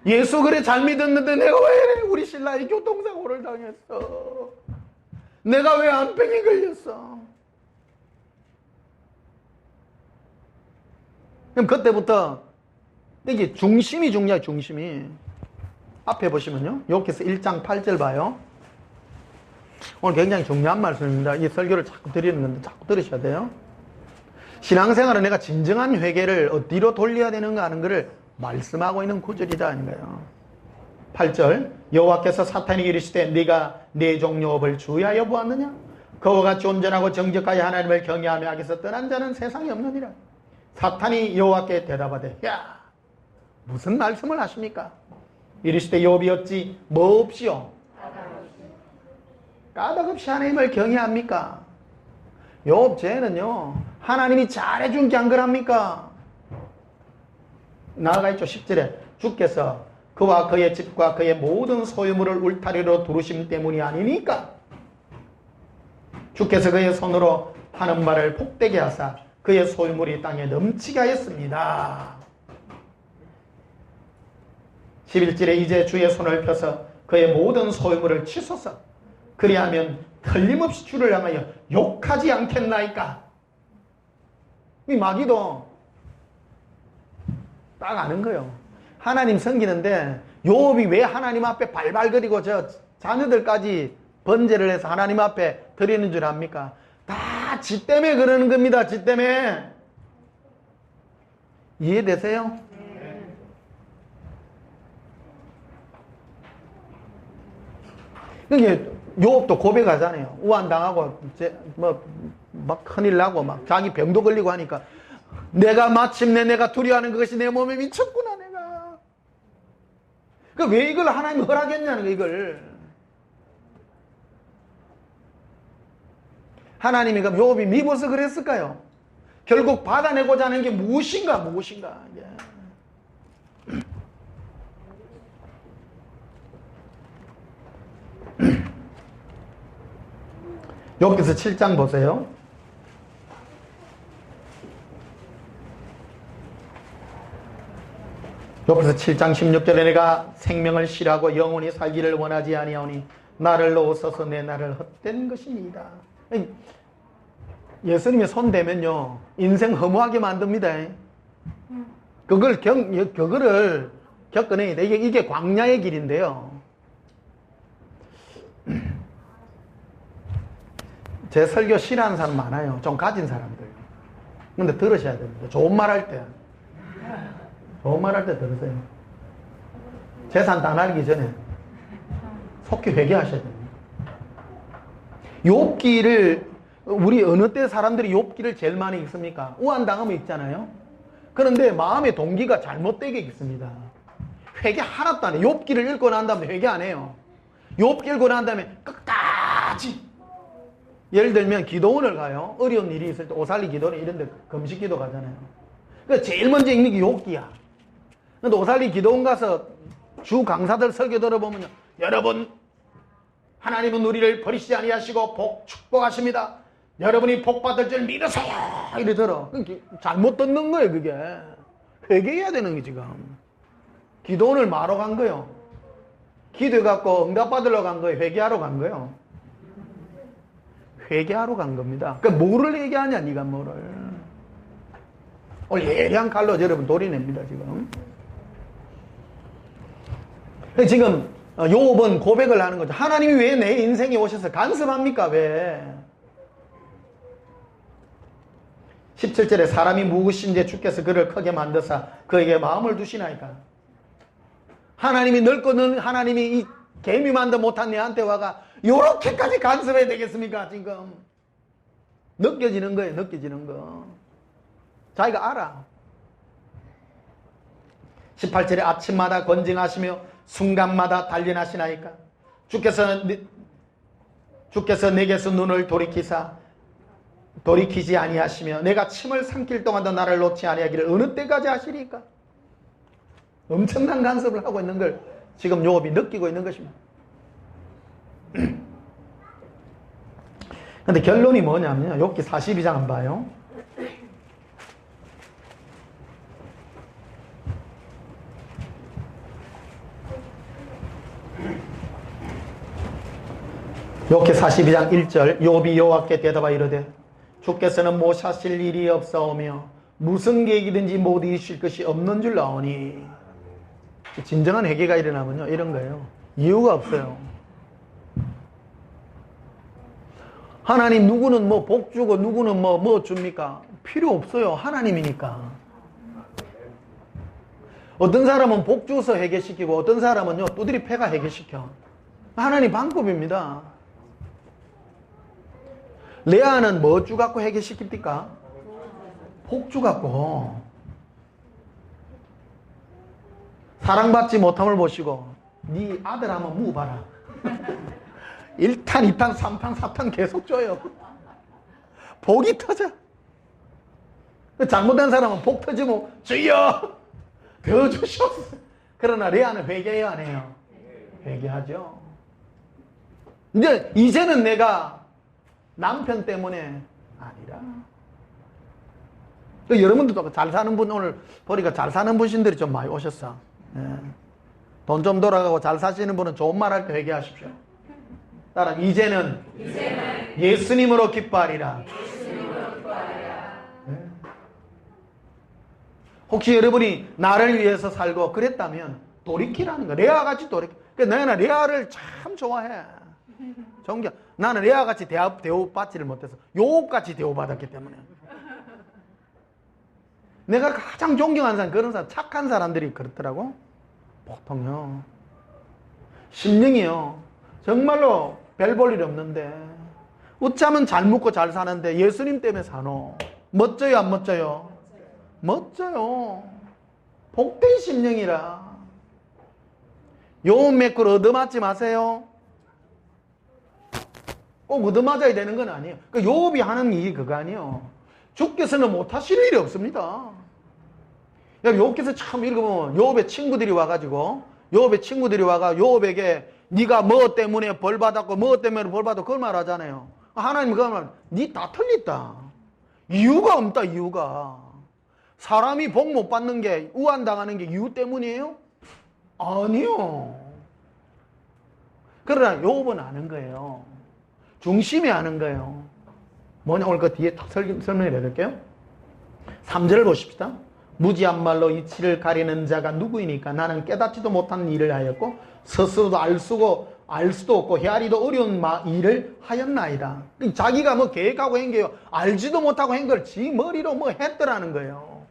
예수 그래 잘 믿었는데 내가 왜 우리 신랑이 교통사고를 당했어. 내가 왜 암병에 걸렸어. 그럼 그때부터 이게 중심이 중요해요. 중심이. 앞에 보시면요. 욥기서 1장 8절 봐요. 오늘 굉장히 중요한 말씀입니다. 이 설교를 자꾸 드리는 건데 자꾸 들으셔야 돼요. 신앙생활은 내가 진정한 회개를 어디로 돌려야 되는가 하는 것을 말씀하고 있는 구절이다 하는 거예요. 8절 여호와께서 사탄에게 이르시되 네가 내 종 욥을 주의하여 보았느냐? 그와 같이 온전하고 정직하여 하나님을 경외하며 악에서 떠난 자는 세상에 없느니라. 사탄이 여호와께 대답하되 야 무슨 말씀을 하십니까? 이르시되 욥이 어찌 뭐 없이요? 까닭 없이 하나님을 경외합니까? 욥 쟤는요 하나님이 잘해준 게 안 그럽니까? 나아가 있죠. 10절에 주께서 그와 그의 집과 그의 모든 소유물을 울타리로 두르심 때문이 아니니까 주께서 그의 손으로 하는 말을 복되게 하사 그의 소유물이 땅에 넘치게 하였습니다. 11절에 이제 주의 손을 펴서 그의 모든 소유물을 치소서. 그리하면 틀림없이 주를 향하여 욕하지 않겠나이까. 이 마귀도 딱 아는 거예요. 하나님 섬기는데 욥이 왜 하나님 앞에 발발거리고 저 자녀들까지 번제를 해서 하나님 앞에 드리는 줄 압니까? 다 지 때문에 그러는 겁니다. 지 때문에. 이해되세요? 그게 욥도 고백하잖아요. 우환당하고 막 큰일 나고 막 자기 병도 걸리고 하니까 내가 마침내 내가 두려워하는 그것이 내 몸에 미쳤구나 내가. 왜 이걸 하나님 허락했냐는 거 이걸. 하나님이 그럼 욥이 미워서 그랬을까요? 결국 받아내고자 하는 게 무엇인가 이게. 욥기서 7장 보세요. 욥기서 7장 16절에 내가 생명을 싫어하고 영원히 살기를 원하지 아니하오니 나를 놓으소서 내 날을 헛된 것입니다. 예수님의 손 대면요 인생 허무하게 만듭니다. 그거를 겪어내야 돼. 이게 광야의 길인데요. 제 설교 싫어하는 사람 많아요. 좀 가진 사람들. 근데 들으셔야 됩니다. 좋은 말 할 때 들으세요. 재산 다 날리기 전에 속히 회개하셔야 됩니다. 욥기를 우리 어느 때 사람들이 욥기를 제일 많이 읽습니까? 우환당하면 읽잖아요. 그런데 마음의 동기가 잘못되게 읽습니다. 회개 하나도 안 해요. 욥기를 읽고 난 다음에 회개 안 해요. 욥기 읽고 난 다음에 끝까지. 예를 들면 기도원을 가요. 어려운 일이 있을 때 오살리 기도원 이런 데 금식 기도 가잖아요. 그러니까 제일 먼저 읽는 게 욥기야. 근데 오살리 기도원 가서 주 강사들 설교 들어보면요. 여러분 하나님은 우리를 버리시지 아니하시고 축복하십니다. 여러분이 복 받을 줄 믿으세요. 이래 들어. 잘못 듣는 거예요 그게. 회개해야 되는 게 지금. 기도원을 마러 간 거예요. 기도해갖고 응답받으러 간 거예요. 회개하러 간 거예요. 회개하러 간 겁니다. 그러니까 뭐를 회개하냐 네가 뭐를. 오늘 예리한 칼로 여러분 도리냅니다 지금. 지금 욥은 고백을 하는 거죠. 하나님이 왜 내 인생에 오셔서 간섭합니까? 왜? 17절에 사람이 무엇인지 주께서 그를 크게 만드사 그에게 마음을 두시나이까. 하나님이 늙고는 하나님이 이 개미만도 못한 내한테 와가 요렇게까지 간섭해야 되겠습니까? 지금 느껴지는 거예요. 느껴지는 거. 자기가 알아. 18절에 아침마다 건징하시며 순간마다 단련하시나이까. 주께서 내게서 눈을 돌이키지 아니하시며 내가 침을 삼킬 동안도 나를 놓지 아니하기를 어느 때까지 하시리까? 엄청난 간섭을 하고 있는 걸 지금 욥이 느끼고 있는 것입니다. 근데 결론이 뭐냐면요. 욥기 42장 한번 봐요. 욥기 42장 1절 욥이 여호와께 대답하여 이르되 주께서는 모사실 일이 없사오며 무슨 계획이든지 못 이루실 것이 없는 줄 아오니. 진정한 회개가 일어나면요 이런 거예요. 이유가 없어요. 하나님 누구는 뭐 복 주고 누구는 뭐 줍니까? 필요 없어요. 하나님이니까. 어떤 사람은 복 줘서 회개시키고 어떤 사람은요 두드리 패가 회개시켜. 하나님 방법입니다. 레아는 뭐 주갖고 회개시킵니까? 복 주갖고. 사랑받지 못함을 보시고 네 아들 한번 묵어봐라. 1탄, 2탄, 3탄, 4탄 계속 줘요. 복이 터져. 잘못된 사람은 복 터지면 주여 더 주시옵소서. 그러나 레아는 회개해야 안 해요? 회개하죠. 이제는 내가 남편 때문에 아니라. 여러분들도 잘 사는 분 오늘 보니까 잘 사는 분들이 좀 많이 오셨어. 돈 좀 돌아가고 잘 사시는 분은 좋은 말 할 때 회개하십시오. 따라 이제는 예수님으로 기뻐하리라. 혹시 여러분이 나를 위해서 살고 그랬다면 돌이키라는 거야. 레아같이 돌이키. 그러니까 나는 레아를 참 좋아해. 존경. 나는 레아같이 대우받지를 못해서 욥같이 대우받았기 때문에. 내가 가장 존경하는 사람, 그런 사람, 착한 사람들이 그렇더라고. 보통요. 심령이요. 정말로 별 볼 일 없는데 어쩌면 잘 먹고 잘 사는데 예수님 때문에 사노. 멋져요 안 멋져요? 멋져요. 복된 심령이라. 욥 몇 글 얻어맞지 마세요. 꼭 얻어맞아야 되는 건 아니에요. 그러니까 욥이 하는 일이 그거 아니에요. 주께서는 못하실 일이 없습니다. 욥기서 참 읽으면 욥의 친구들이 와가지고 욥에게 네가 뭐 때문에 벌 받았고 뭐 때문에 벌 받았고 그걸 말하잖아요. 하나님 그걸 말, 네 다 틀렸다. 이유가 없다. 이유가. 사람이 복 못 받는 게 우환당하는 게 이유 때문이에요? 아니요. 그러나 욥은 아는 거예요. 중심이 아는 거예요. 뭐냐 오늘 그 뒤에 딱 설명해 드릴게요. 3절을 보십시다. 무지한 말로 이치를 가리는 자가 누구이니까 나는 깨닫지도 못한 일을 하였고 스스로도 알 수도 없고 헤아리도 어려운 일을 하였나이다. 자기가 뭐 계획하고 한 게요 알지도 못하고 한 걸 지 머리로 뭐 했더라는 거예요.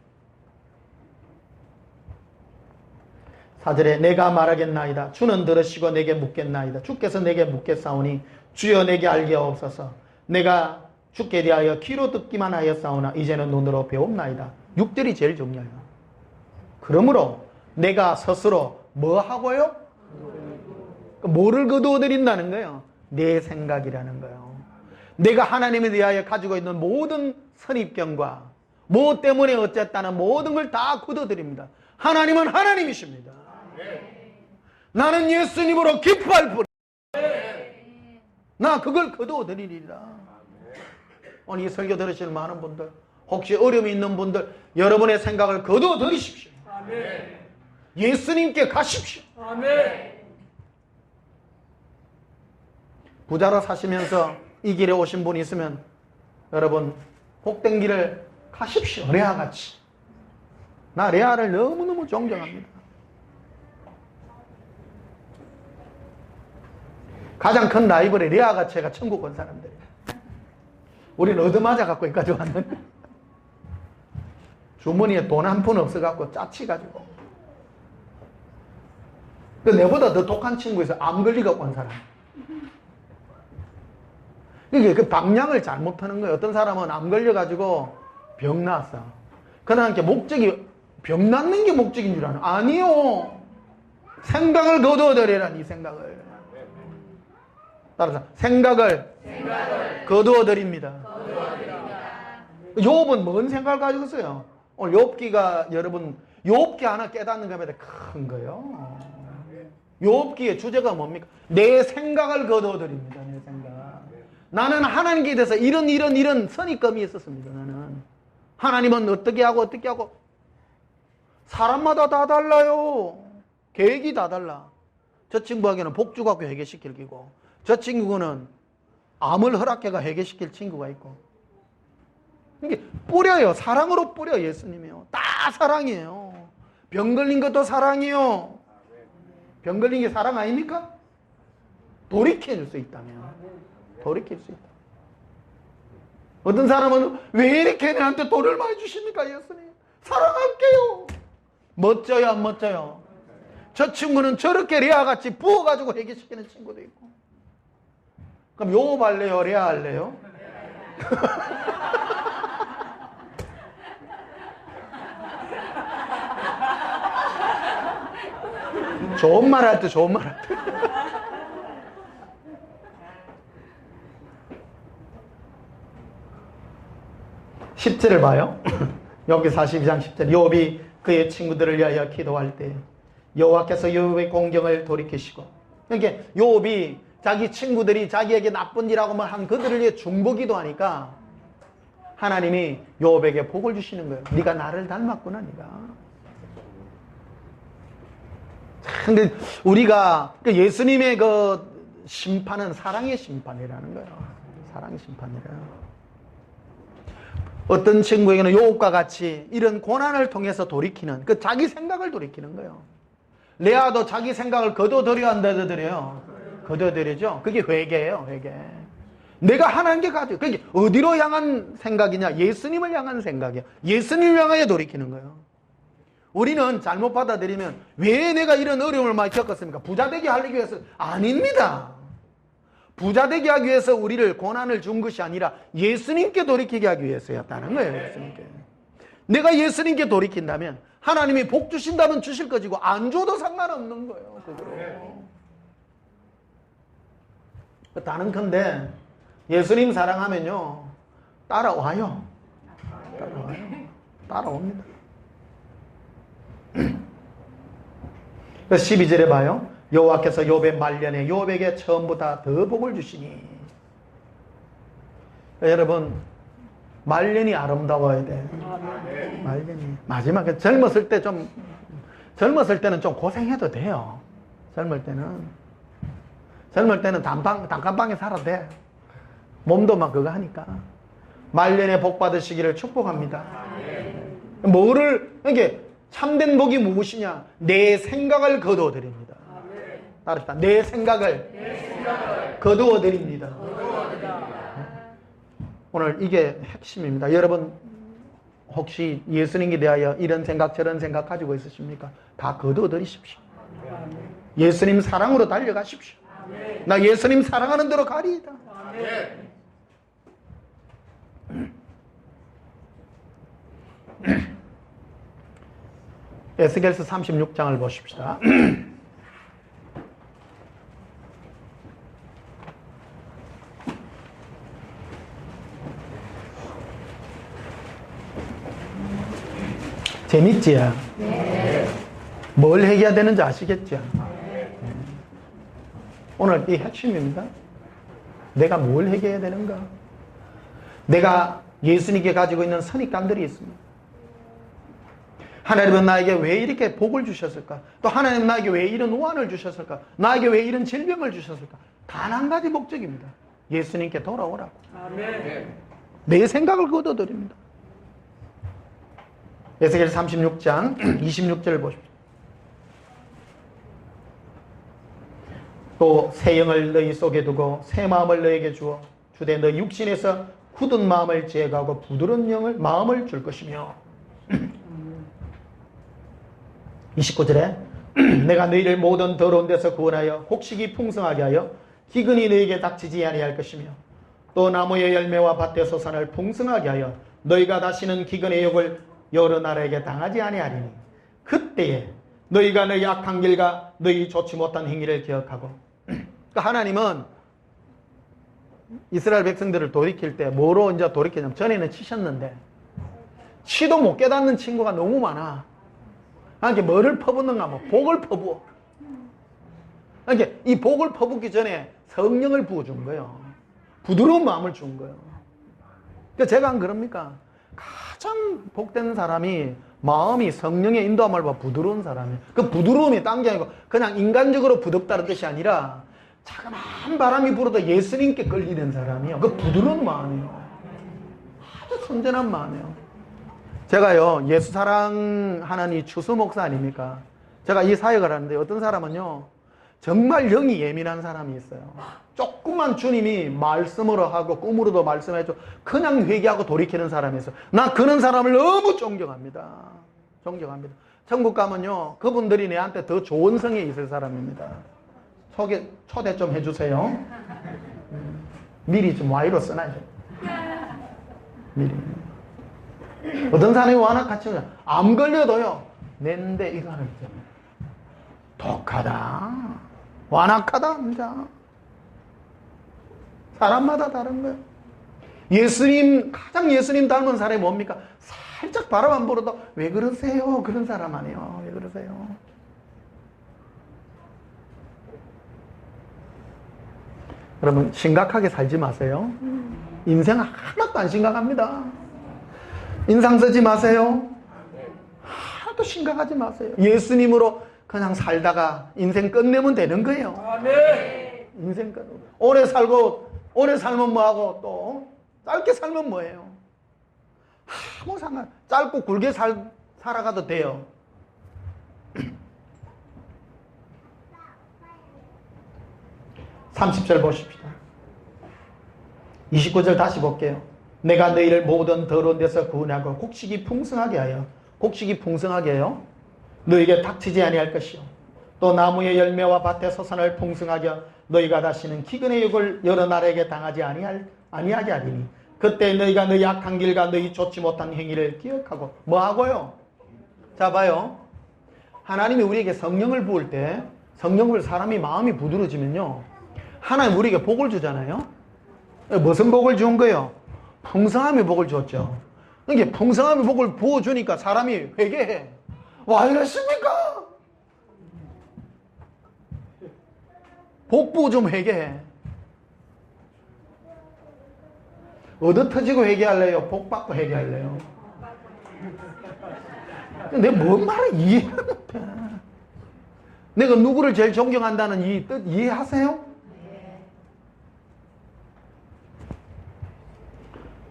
4절에 내가 말하겠나이다. 주는 들으시고 내게 묻겠나이다. 주께서 내게 묻겠사오니 주여 내게 알게 없어서 내가 주께 대하여 귀로 듣기만 하였사오나 이제는 눈으로 배웁나이다. 6절이 제일 중요해요. 그러므로 내가 스스로 뭐 하고요? 뭐를 거두어드린다는 거예요? 내 생각이라는 거예요. 내가 하나님에 대하여 가지고 있는 모든 선입견과 뭐 때문에 어쨌다는 모든 걸 다 거두어드립니다. 하나님은 하나님이십니다. 나는 예수님으로 기뻐할 뿐. 나 그걸 거두어드리리라. 오늘 이 설교 들으시는 많은 분들, 혹시 어려움이 있는 분들, 여러분의 생각을 거두어드리십시오. 예수님께 가십시오. 부자로 사시면서 이 길에 오신 분이 있으면 여러분 복된 길을 가십시오. 레아같이. 나 레아를 너무너무 존경합니다. 가장 큰 라이벌이 레아같이 해가 천국 온 사람들이에요. 우리는 얻어맞아 갖고 여기까지 왔는데 주머니에 돈 한 푼 없어 갖고 짜치가지고 그 내보다 더 독한 친구에서 암 걸리갖고 온 사람. 이게 그 방향을 잘못하는 거예요. 어떤 사람은 암 걸려가지고 병 났어. 그러나 목적이 병 낫는 게 목적인 줄 아나? 아니요. 생각을 거두어들이라, 이 생각을. 따라서 생각을 거두어드립니다. 욥은 뭔 생각을 가지고 있어요? 오늘 욥기가 여러분 욥기 하나 깨닫는 것에 큰 거예요. 욥기의 주제가 뭡니까? 내 생각을 거두어드립니다. 내 생각. 나는 하나님께 대해서 이런 선입견이 있었습니다. 나는 하나님은 어떻게 하고 사람마다 다 달라요. 계획이 다 달라. 저 친구에게는 복주 갖고 회개시킬 기고, 저 친구는 암을 허락해가 회개시킬 친구가 있고. 이게 뿌려요. 사랑으로 뿌려. 예수님이요. 다 사랑이에요. 병 걸린 것도 사랑이요. 병 걸린 게 사랑 아닙니까? 돌이킬 수 있다면. 돌이킬 수 있다. 어떤 사람은 왜 이렇게 내한테 돈을 많이 주십니까? 예수님. 사랑할게요. 멋져요, 안 멋져요? 저 친구는 저렇게 레아같이 부어가지고 회개시키는 친구도 있고. 그럼 욥 할래요? 레아 할래요? 좋은 말 할 때 좋은 말 할 때. 10절을 봐요. 여기 42장 10절. 욥이 그의 친구들을 위하여 기도할 때 여호와께서 욥의 공경을 돌이키시고, 그러니까 욥이 자기 친구들이 자기에게 나쁜 일하고 한 그들을 위해 중보기도 하니까 하나님이 욥에게 복을 주시는 거예요. 네가 나를 닮았구나, 네가. 근데 우리가 예수님의 그 심판은 사랑의 심판이라는 거예요. 사랑의 심판이래요. 어떤 친구에게는 욥과 같이 이런 고난을 통해서 돌이키는, 그 자기 생각을 돌이키는 거예요. 레아도 자기 생각을 거둬들여야 안 거둬들여요? 거둬들이죠. 그게 회개예요, 회개. 내가 하나님께 가지고, 그게 어디로 향한 생각이냐? 예수님을 향한 생각이에요. 예수님을 향하여 돌이키는 거예요. 우리는 잘못 받아들이면 왜 내가 이런 어려움을 많이 겪었습니까? 부자 되게 하기 위해서. 아닙니다. 부자 되게 하기 위해서 우리를 고난을 준 것이 아니라 예수님께 돌이키게 하기 위해서였다는 거예요. 예수님께. 내가 예수님께 돌이킨다면 하나님이 복 주신다면 주실 것이고 안 줘도 상관없는 거예요. 다른컨대 예수님 사랑하면요 따라와요. 따라옵니다. 12절에 봐요. 여호와께서 욥의 말년에 욥에게 처음보다 더 복을 주시니. 여러분, 말년이 아름다워야 돼. 말년이 마지막에 젊었을 때는 좀 고생해도 돼요. 젊을 때는 단칸방에 살아도 돼. 몸도 막 그거 하니까. 말년에 복 받으시기를 축복합니다. 이게 참된 복이 무엇이냐? 내 생각을 거두어드립니다. 따릅시다. 내 생각을 거두어드립니다. 오늘 이게 핵심입니다. 여러분 혹시 예수님에 대하여 이런 생각 저런 생각 가지고 있으십니까? 다 거두어드리십시오. 예수님 사랑으로 달려가십시오. 나 예수님 사랑하는 대로 가리이다. 에스겔서 36장을 보십시다. 재밌지? 네. 뭘 해야 되는지 아시겠죠? 네. 오늘 이 핵심입니다. 내가 뭘 해야 되는가? 내가 예수님께 가지고 있는 선입관들이 있습니다. 하나님은 나에게 왜 이렇게 복을 주셨을까? 또 하나님은 나에게 왜 이런 우환을 주셨을까? 나에게 왜 이런 질병을 주셨을까? 단 한 가지 목적입니다. 예수님께 돌아오라고. 아멘. 내 생각을 거둬드립니다. 에스겔 36장 26절을 보십시오. 또 새 영을 너희 속에 두고 새 마음을 너희에게 주어 주되 너희 육신에서 굳은 마음을 제거하고 부드러운 마음을 줄 것이며 29절에 내가 너희를 모든 더러운 데서 구원하여 곡식이 풍성하게 하여 기근이 너희에게 닥치지 아니할 것이며 또 나무의 열매와 밭의 소산을 풍성하게 하여 너희가 다시는 기근의 욕을 여러 나라에게 당하지 아니하리니 그때에 너희가 너희 악한 길과 너희 좋지 못한 행위를 기억하고 그러니까 하나님은 이스라엘 백성들을 돌이킬 때 뭐로 이제 돌이키냐면 전에는 치셨는데 치도 못 깨닫는 친구가 너무 많아. 그러니까 뭐를 퍼붓는가 하면 복을 퍼부어. 그러니까 이 복을 퍼붓기 전에 성령을 부어준 거예요. 부드러운 마음을 준 거예요. 그러니까 제가 안 그럽니까? 가장 복된 사람이 마음이 성령의 인도함을 받아 부드러운 사람이에요. 그 부드러움이 딴 게 아니고 그냥 인간적으로 부드럽다는 뜻이 아니라 자그마한 바람이 불어도 예수님께 끌리는 사람이에요. 그 부드러운 마음이에요. 아주 선전한 마음이에요. 제가요 예수 사랑하는 이 추수 목사 아닙니까? 제가 이 사역을 하는데 어떤 사람은요 정말 영이 예민한 사람이 있어요. 조금만 주님이 말씀으로 하고 꿈으로도 말씀해줘 그냥 회개하고 돌이키는 사람이 있어요. 나 그런 사람을 너무 존경합니다. 존경합니다. 천국 가면요 그분들이 내한테 더 좋은 성에 있을 사람입니다. 초대 좀 해주세요. 미리 좀 와이로 써놔야죠. 미리. 어떤 사람이 완악같이 암 걸려도요 낸데 이거 하는 거죠. 독하다. 완악하다 진짜. 사람마다 다른 거예요. 가장 예수님 닮은 사람이 뭡니까? 살짝 바람 안 불어도 왜 그러세요? 그런 사람 아니에요. 왜 그러세요? 여러분 심각하게 살지 마세요. 인생 하나도 안 심각합니다. 인상 쓰지 마세요. 하나도 심각하지 마세요. 예수님으로 그냥 살다가 인생 끝내면 되는 거예요. 인생 끝. 오래 살면 뭐하고 또 짧게 살면 뭐예요? 아무 상관. 짧고 굵게 살아가도 돼요. 30절 보십시다. 29절 다시 볼게요. 내가 너희를 모든 더러운 데서 구원하고 곡식이 풍성하게 하여 곡식이 풍성하게 하여 너희에게 닥치지 아니할 것이요 또 나무의 열매와 밭의 소산을 풍성하게 하여 너희가 다시는 기근의 욕을 여러 나라에게 당하지 아니하게 하리니 그때 너희가 너희 악한 길과 너희 좋지 못한 행위를 기억하고 뭐하고요? 자 봐요. 하나님이 우리에게 성령을 부을 때 성령을 사람이 마음이 부드러워지면요 하나님 우리에게 복을 주잖아요. 무슨 복을 준 거예요? 풍성함의 복을 줬죠. 그러니까 풍성함의 복을 부어주니까 사람이 회개해. 와 이러십니까? 복 부어 좀 회개해. 얻어 터지고 회개할래요? 복 받고 회개할래요? 내가 뭔 말을 이해를 못해. 내가 누구를 제일 존경한다는 이 뜻 이해하세요?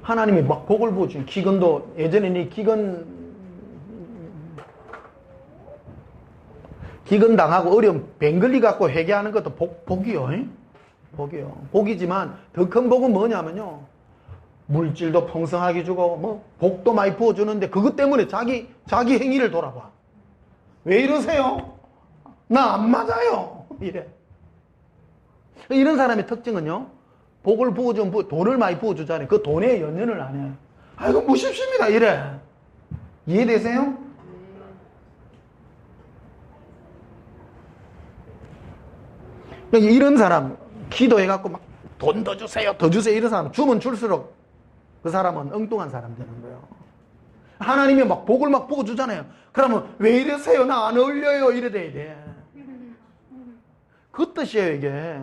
하나님이 막 복을 부어주니 기근도 예전에는 기근 당하고 어려움 뱅글리 갖고 회개하는 것도 복이요. 복이요. 복이지만 더 큰 복은 뭐냐면요. 물질도 풍성하게 주고 뭐 복도 많이 부어주는데 그것 때문에 자기 행위를 돌아봐. 왜 이러세요? 나 안 맞아요. 이래. 이런 사람의 특징은요. 복을 부어주면 돈을 많이 부어주잖아요. 그 돈에 연연을 안 해요. 아이고 무십십니다. 이래. 이해되세요? 이런 사람 기도해갖고 막 돈 더 주세요. 더 주세요. 이런 사람 주면 줄수록 그 사람은 엉뚱한 사람 되는 거예요. 하나님이 막 복을 막 부어주잖아요. 그러면 왜 이러세요? 나 안 어울려요. 이래 돼야 돼. 그 뜻이에요 이게.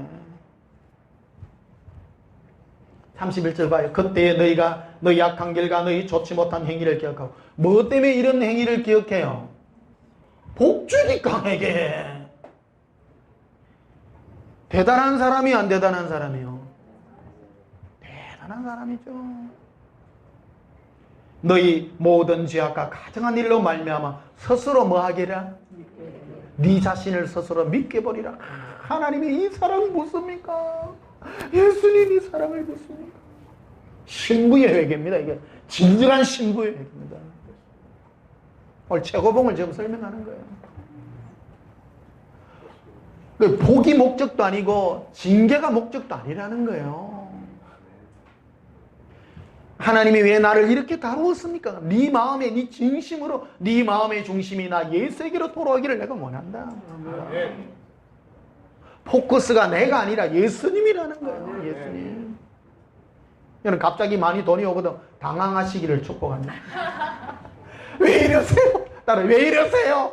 31절 봐요. 그때에 너희가 너희 악한 길과 너희 좋지 못한 행위를 기억하고 뭐 때문에 이런 행위를 기억해요? 복 주니까 이게. 대단한 사람이 안 대단한 사람이요? 대단한 사람이죠. 너희 모든 죄악과 가증한 일로 말미암아 스스로 뭐 하기라? 네 자신을 스스로 믿게 버리라. 하나님이 이 사랑을 묻습니까? 예수님이 사랑을 묻습니까? 신부의 회개입니다. 이게 진정한 신부의 회개입니다. 오늘 최고봉을 지금 설명하는 거예요. 복이 목적도 아니고 징계가 목적도 아니라는 거예요. 하나님이 왜 나를 이렇게 다루었습니까? 네 마음에, 네 진심으로, 네 마음의 중심이 나 예수에게로 돌아오기를 내가 원한다. 포커스가 내가 아니라 예수님이라는 거예요. 예수님. 여러분 갑자기 많이 돈이 오거든 당황하시기를 축복합니다. 왜 이러세요? 따라 왜 이러세요?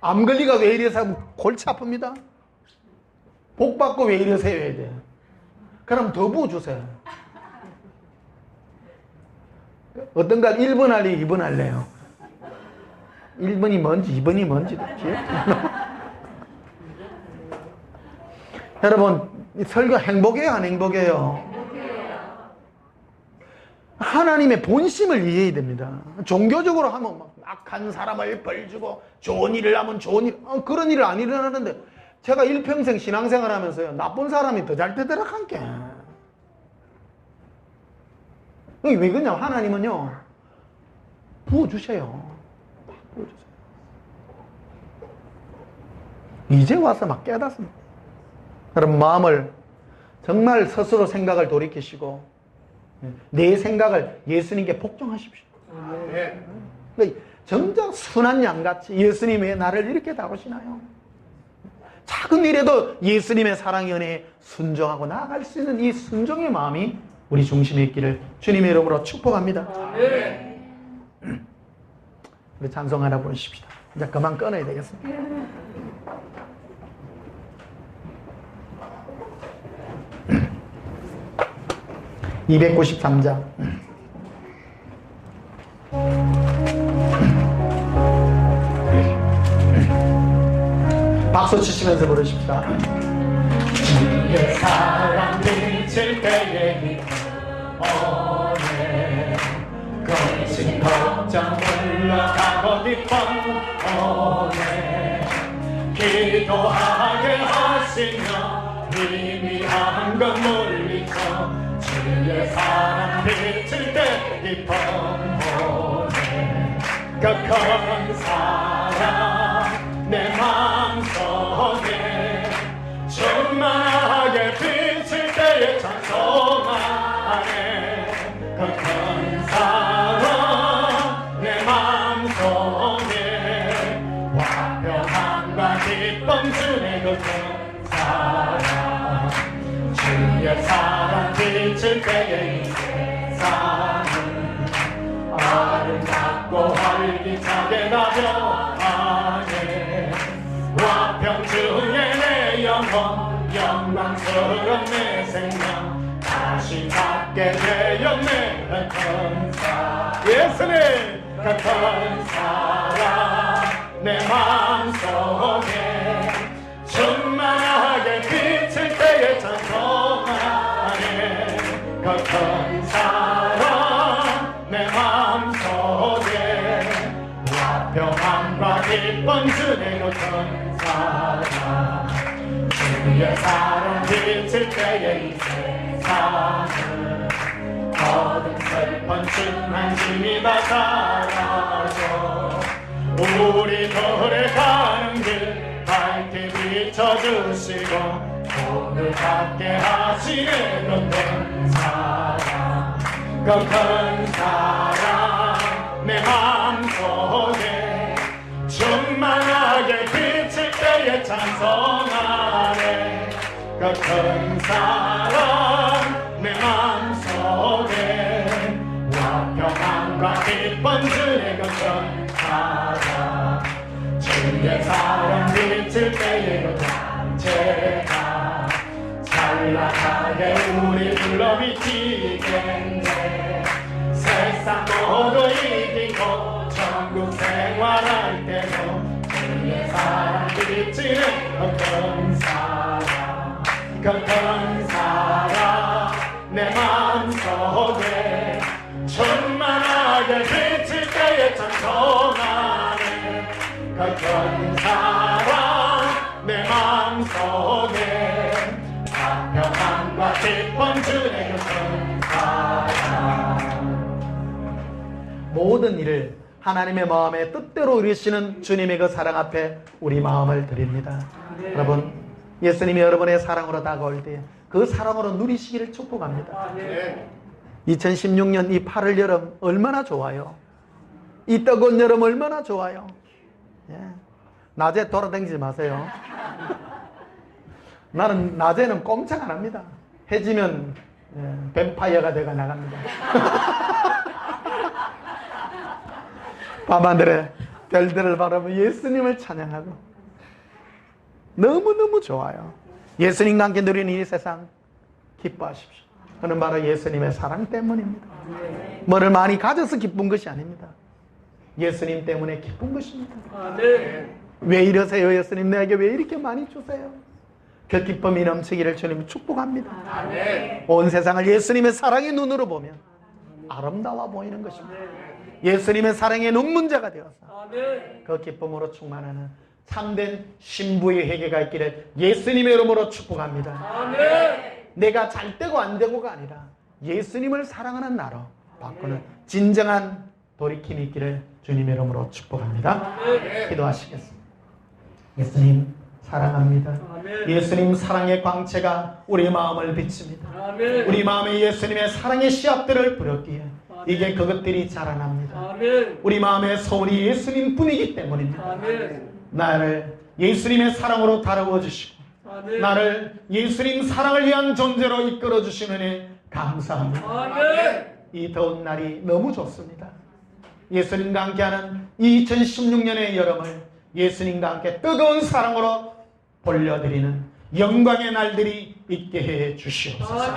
암 걸리가 왜 이러세요? 골치 아픕니다. 복 받고 왜 이러세요? 해야 돼요. 그럼 더 부어주세요. 어떤가 1번 할래 2번 할래요? 1번이 뭔지 2번이 뭔지도 기억. 여러분 이 설교 행복해요 안 행복해요? 하나님의 본심을 이해해야 됩니다. 종교적으로 하면 막 악한 사람을 벌주고 좋은 일을 하면 좋은 일, 그런 일은 안 일어나는데 제가 일평생 신앙생활 하면서요 나쁜 사람이 더 잘 되더라 함께. 왜 그러냐면 하나님은요 부어주세요. 이제 와서 막 깨닫습니다. 그럼 마음을 정말 스스로 생각을 돌이키시고 내 생각을 예수님께 복종하십시오. 정작 순한 양같이 예수님 왜 나를 이렇게 다루시나요? 작은 일에도 예수님의 사랑의 은혜에 순종하고 나아갈 수 있는 이 순종의 마음이 우리 중심에 있기를 주님의 이름으로 축복합니다. 우리 찬송 하나 부르십시다. 이제 그만 끊어야 되겠습니다. (293장) 박수 치시면서 부르십시다. 주의 사랑 미칠 때에 오네 거친 걱정 물러가고 기뻐 오네 기도하게 하시며 희미한 것 물리쳐 주의 사랑 비칠 때 기뻐 오네 그 큰 사랑 내 마음속에 충만하게 비칠 때에 찬송하네 그 큰 사랑 내 마음속에 화평함과 기쁨 주네 그 큰 사랑 주의 사랑 비칠 때에 이 세상은 아름답고 활기차게 나변하네 화평 중에 내 영혼 영광스러운 내 생명 다시 갖게 되었네 그 큰 사랑 예수님 그 큰 사랑 내 마음속에 충만하게 비칠 때에 찬송하네 그 큰 사랑 내 마음속에 화평함과 기쁨 주네 그 큰 사랑 주의 사랑 비칠 때에 이 세상은 모든 슬픈 춤한심이 다 사라져 우리들의 가는 길 밝게 비춰주시고 오늘 갖게 하시네 그 큰 사랑 그 큰 사랑 내 마음속에 충만하게 비칠 때에 찬송하네 그 큰 사랑 내 마음속에 화평함과 기쁨 주네 그 큰 사랑 주의 사랑 비칠 때에 그 장체가 찬란하게 우리 불러 비치겠네 세상 모두 이기고 천국 생활할 때도 주의 사랑 비치는 그 큰 사랑 그 큰 사랑 내 마음속에 충만하게 비칠 때에 찬송하네 그 큰 사랑 내 마음속에 화평함과 기쁨 주네 그 큰 사랑 모든 일을 하나님의 마음에 뜻대로 이루시는 주님의 그 사랑 앞에 우리 마음을 드립니다. 여러분, 예수님이 여러분의 사랑으로 다가올 때 그 사랑으로 누리시기를 축복합니다. 2016년 이 8월 여름 얼마나 좋아요. 이 뜨거운 여름 얼마나 좋아요. 예. 낮에 돌아다니지 마세요. 나는 낮에는 꼼짝 안 합니다. 해지면 뱀파이어가 되어 나갑니다. 밤하늘에 별들을 바라보며 예수님을 찬양하고 너무너무 좋아요. 예수님과 함께 누리는 이 세상 기뻐하십시오. 그는 바로 예수님의 사랑 때문입니다. 뭐를 많이 가져서 기쁜 것이 아닙니다. 예수님 때문에 기쁜 것입니다. 왜 이러세요? 예수님 내게 왜 이렇게 많이 주세요? 그 기쁨이 넘치기를 주님 축복합니다. 온 세상을 예수님의 사랑의 눈으로 보면 아름다워 보이는 것입니다. 예수님의 사랑의 눈문자가 되어서 그 기쁨으로 충만하는 참된 신부의 회개가 있기를 예수님의 이름으로 축복합니다. 내가 잘 되고 안 되고가 아니라 예수님을 사랑하는 나로 바꾸는 진정한 돌이킴이 있기를 주님의 이름으로 축복합니다. 기도하시겠습니다. 예수님 사랑합니다. 예수님 사랑의 광채가 우리 마음을 비칩니다. 우리 마음에 예수님의 사랑의 씨앗들을 뿌렸기에 이게 그것들이 자라납니다. 우리 마음의 소원이 예수님 뿐이기 때문입니다. 나를 예수님의 사랑으로 다루어 주시고 나를 예수님 사랑을 위한 존재로 이끌어 주시느니 감사합니다. 이 더운 날이 너무 좋습니다. 예수님과 함께하는 2016년의 여름을 예수님과 함께 뜨거운 사랑으로 돌려드리는 영광의 날들이 있게 해 주시옵소서.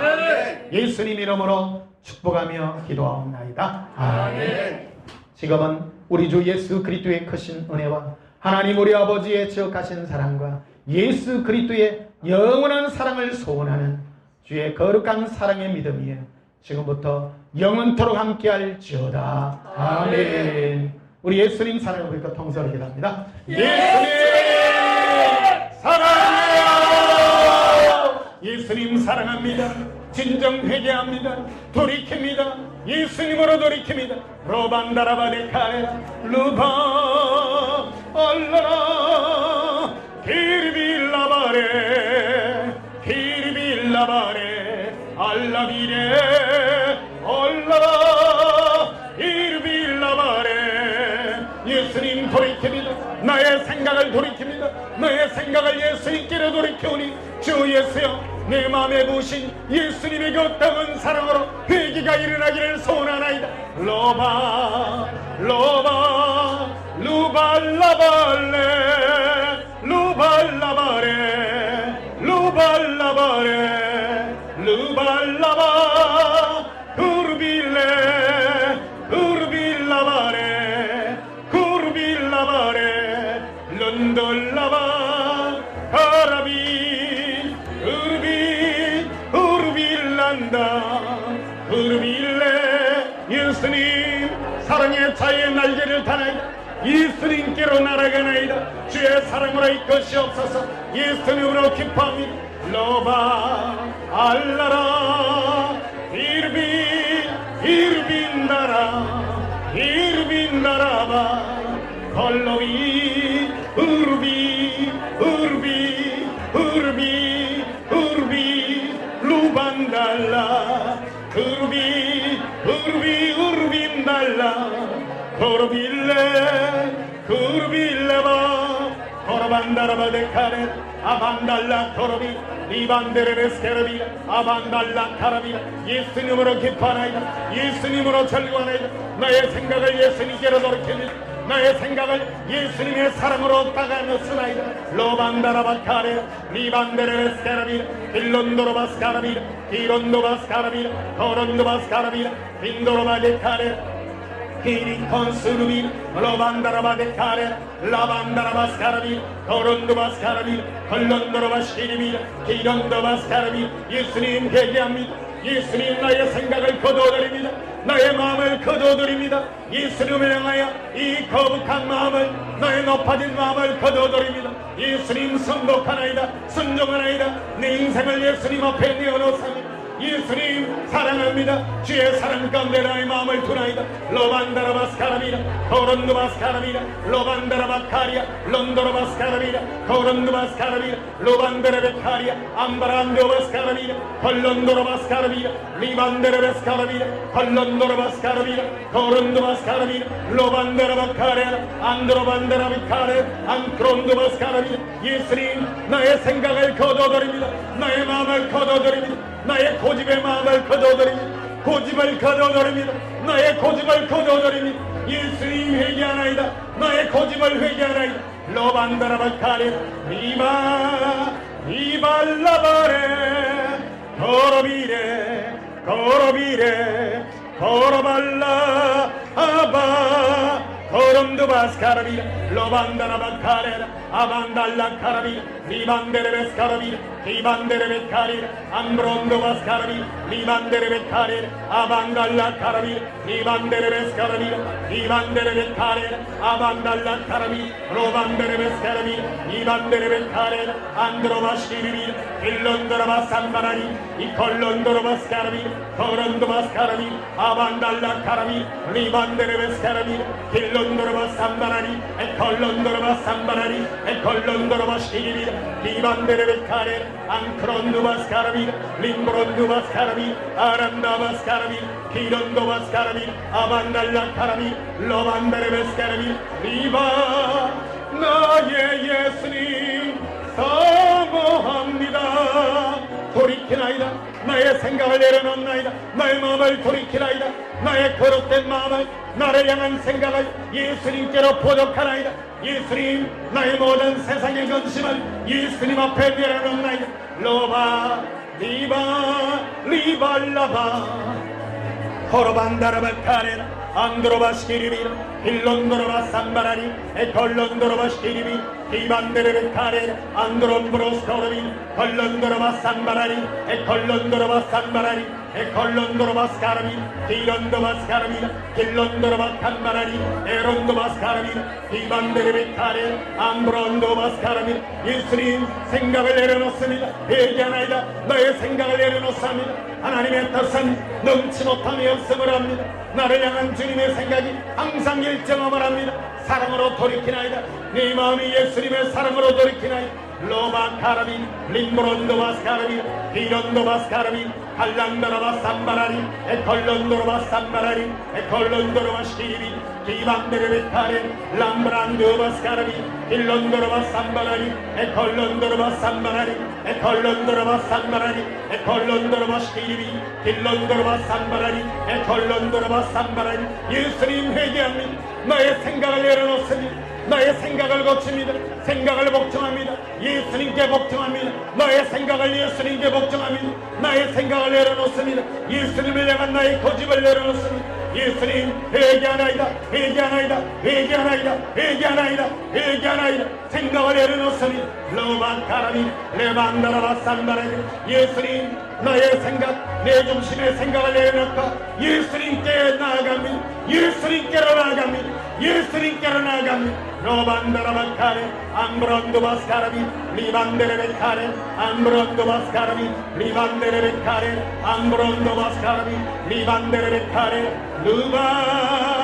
예수님 이름으로 축복하며 기도하옵나이다. 아멘. 지금은 우리 주 예수 그리스도의 크신 은혜와 하나님 우리 아버지의 지극하신 사랑과 예수 그리스도의 영원한 사랑을 소원하는 주의 거룩한 사랑의 믿음이에 지금부터 영원토록 함께할지어다. 아멘. 우리 예수님 사랑을 우리가 통성으로 기도합니다. 예수님 사랑해요. 예수님 사랑합니다. 진정 회개합니다. 돌이킵니다. 예수님으로 돌이킵니다. 로반다라바데카레 루바 알라라 키르빌라바레 키르빌라바레 알라비레 알라라 이르빌라바레 예수님 돌이킵니다. 나의 생각을 돌이킵니다. 나의 생각을 예수님께로 돌이켜오니 주 예수여 내 마음에 부으신 예수님의 그 뜨거운 사랑으로 회개가 일어나기를 소원하나이다. 로바 로바 루발라발레 루발라바레 루발라바레 루발라바 구르빌레 구르빌라바레 구르빌라바레 런돌라바 가라비 그르빌레 예수님 사랑의 자유의 날개를 다나이다. 예수님께로 날아가나이다. 주의 사랑으로 이끄시옵소서. 예수님으로 기뻐합니다. 로바 알라라 이르빈다라 이르빈다라바 컬로이 우르비 우르비 우르비 우르비 루반달라 우르비 우르비 우르빈달라 코르빌레 쿠르빌레바 코르반다라바데카레 아반달라 코르비 리반데레레스케르비 아반달라 카라비 예수님으로 기뻐하나이다. 예수님으로 절구하나이다. 나의 생각을 예수님께로 돌이킵니다. 나의 생각을 예수님의 사랑으로 다가놓으나이다. 로반다라바카레 리반데레레스케르비 빌론도로바스카라비 비론도바스카라비 코론도바스카라비 빈도로바데카레 키리콘스루비 로반다라바데카레 라반다라바스카라비 코론도바스카라비 콜론도로바시리비 키론도바스카라비 예수님 회개합니다. 예수님 나의 생각을 거둬드립니다. 나의 마음을 거둬드립니다. 예수님을 향하여 이 거북한 마음을 나의 높아진 마음을 거둬드립니다. 예수님 선독하나이다. 순종하나이다. 내 인생을 예수님 앞에 내어놓습니다. 예수님 사랑합니다. 주의 사랑 가운데 나의 마음을 두나이다. 로반다라바스카라비라 코론누바스카라비라 로반다라바카리아 론도라바스카라비라 코론누바스카라비라 로반다라베카리아 암바란도바스카라비라 콜론도라바스카라비라 리반다라바스카라비라 콜론도라바스카라비라 코론누바스카라비라 로반다라바카리아 안드로반다라비카레 안크론도바스카라비라 예수님 나의 생각을 거둬드립니다. 나의 마음을 거둬드립니다. 나의 고집의 마음을 거둬드립니다. 고집을 거둬드립니다. 나의 고집을 거둬드립니다. 예수님 회개하나이다. 나의 고집을 회개하나이다. 로반다라바카레 리발라바레 거로비레 거로비레 거로발라 아바 거름두바스카라비라 로반다라바카레라 아반달라카라비라 리반데레베스카라비라 리반데레베카리라 암브론두바스카라비라 리반데레베카리라 아반달라카라비라 리반데레베스카라비라 리반데레베카리라 아반달라카라비라 로반데레베스카라비라 리반데레베카리라 안드로바시리비라 일론도라바산바라리 이콜론도라바스카라비라 거름두바스카라비라 아반달라카라비라 리반데레베스카라비라 킬론도라바산바라리 에콜론도라바산바라리 에콜론도라바시리비라 리반데레베카레 안크론두바스카라비라 림브론두바스카라비라 아란다바스카라비라 키론도바스카라비라 아반달라카라비라 로반데레베스카라비라 리바 나의 예수님 사모합니다. 돌이키나이다. 나의 생각을 내려놓나이다. 나의 마음을 돌이키나이다. 나의 거룩된 마음을 나를 향한 생각을 예수님께로 포독하나이다. 예수님 나의 모든 세상의 근심을 예수님 앞에 내려놓나이다. 로바 리발라바 호로반다라바카레라 안드로바시키리비라 일론도로바산바라리 에콜론도로바시키리비 디반데레베카레라 안드론브로스코르비 콜론도로바산바라리 에콜론도로바산바라리 에콜론도로바스카라비 디론도바스카라비 킬론도로바칸바라리 에론도바스카라비 디반데레베카레라 암브론도바스카라비 예수님 생각을 내려놓습니다. 회개하나이다. 너의 생각을 내려놓습니다. 하나님의 뜻은 넘치 못함이 없음을 합니다. 나를 향한 주님의 생각이 항상 일정함을 합니다. 사랑으로 돌이키나이다. 네 마음이 예수님의 사랑으로 돌이키나이다. 로마카라비 림브론도바스카라비 비론도바스카라비 칼란다라바산바라리 에콜론도로바산바라리 에콜론도로바시리비 기반데레베카레 람브란도바스카라비 킬론도로바산바라리 에콜론도로바산바라리 에콜론도로바산바라리 에콜론도로바시리비 킬론도로바산바라리 에콜론도로바산바라리 예수님 회개합니다. 나의 생각을 내려놓습니다. 나의 생각을 고칩니다. 생각을 복종합니다. 예수님께 복종합니다. 나의 생각을 예수님께 복종합니다. 나의 생각을 내려놓습니다. 예수님을 향한 나의 고집을 내려놓습니다. 예수님 회개하나이다. 회개하나이다. 회개하나이다. 회개하나이다. 회개하나이다. 생각을 내려놓습니다. 로반카라비 레반다라바산바라비 예수님 나의 생각 내 중심의 생각을 내려놓고 예수님께 나아갑니다. 예수님께로 나아갑니다. 예수님께로 나아갑니다. 로반다라바카레 암브론도바스카라비 리반데레베카레 암브론도바스카라비 리반데레베카레 암브론도바스카라비 리반데레베카레 루바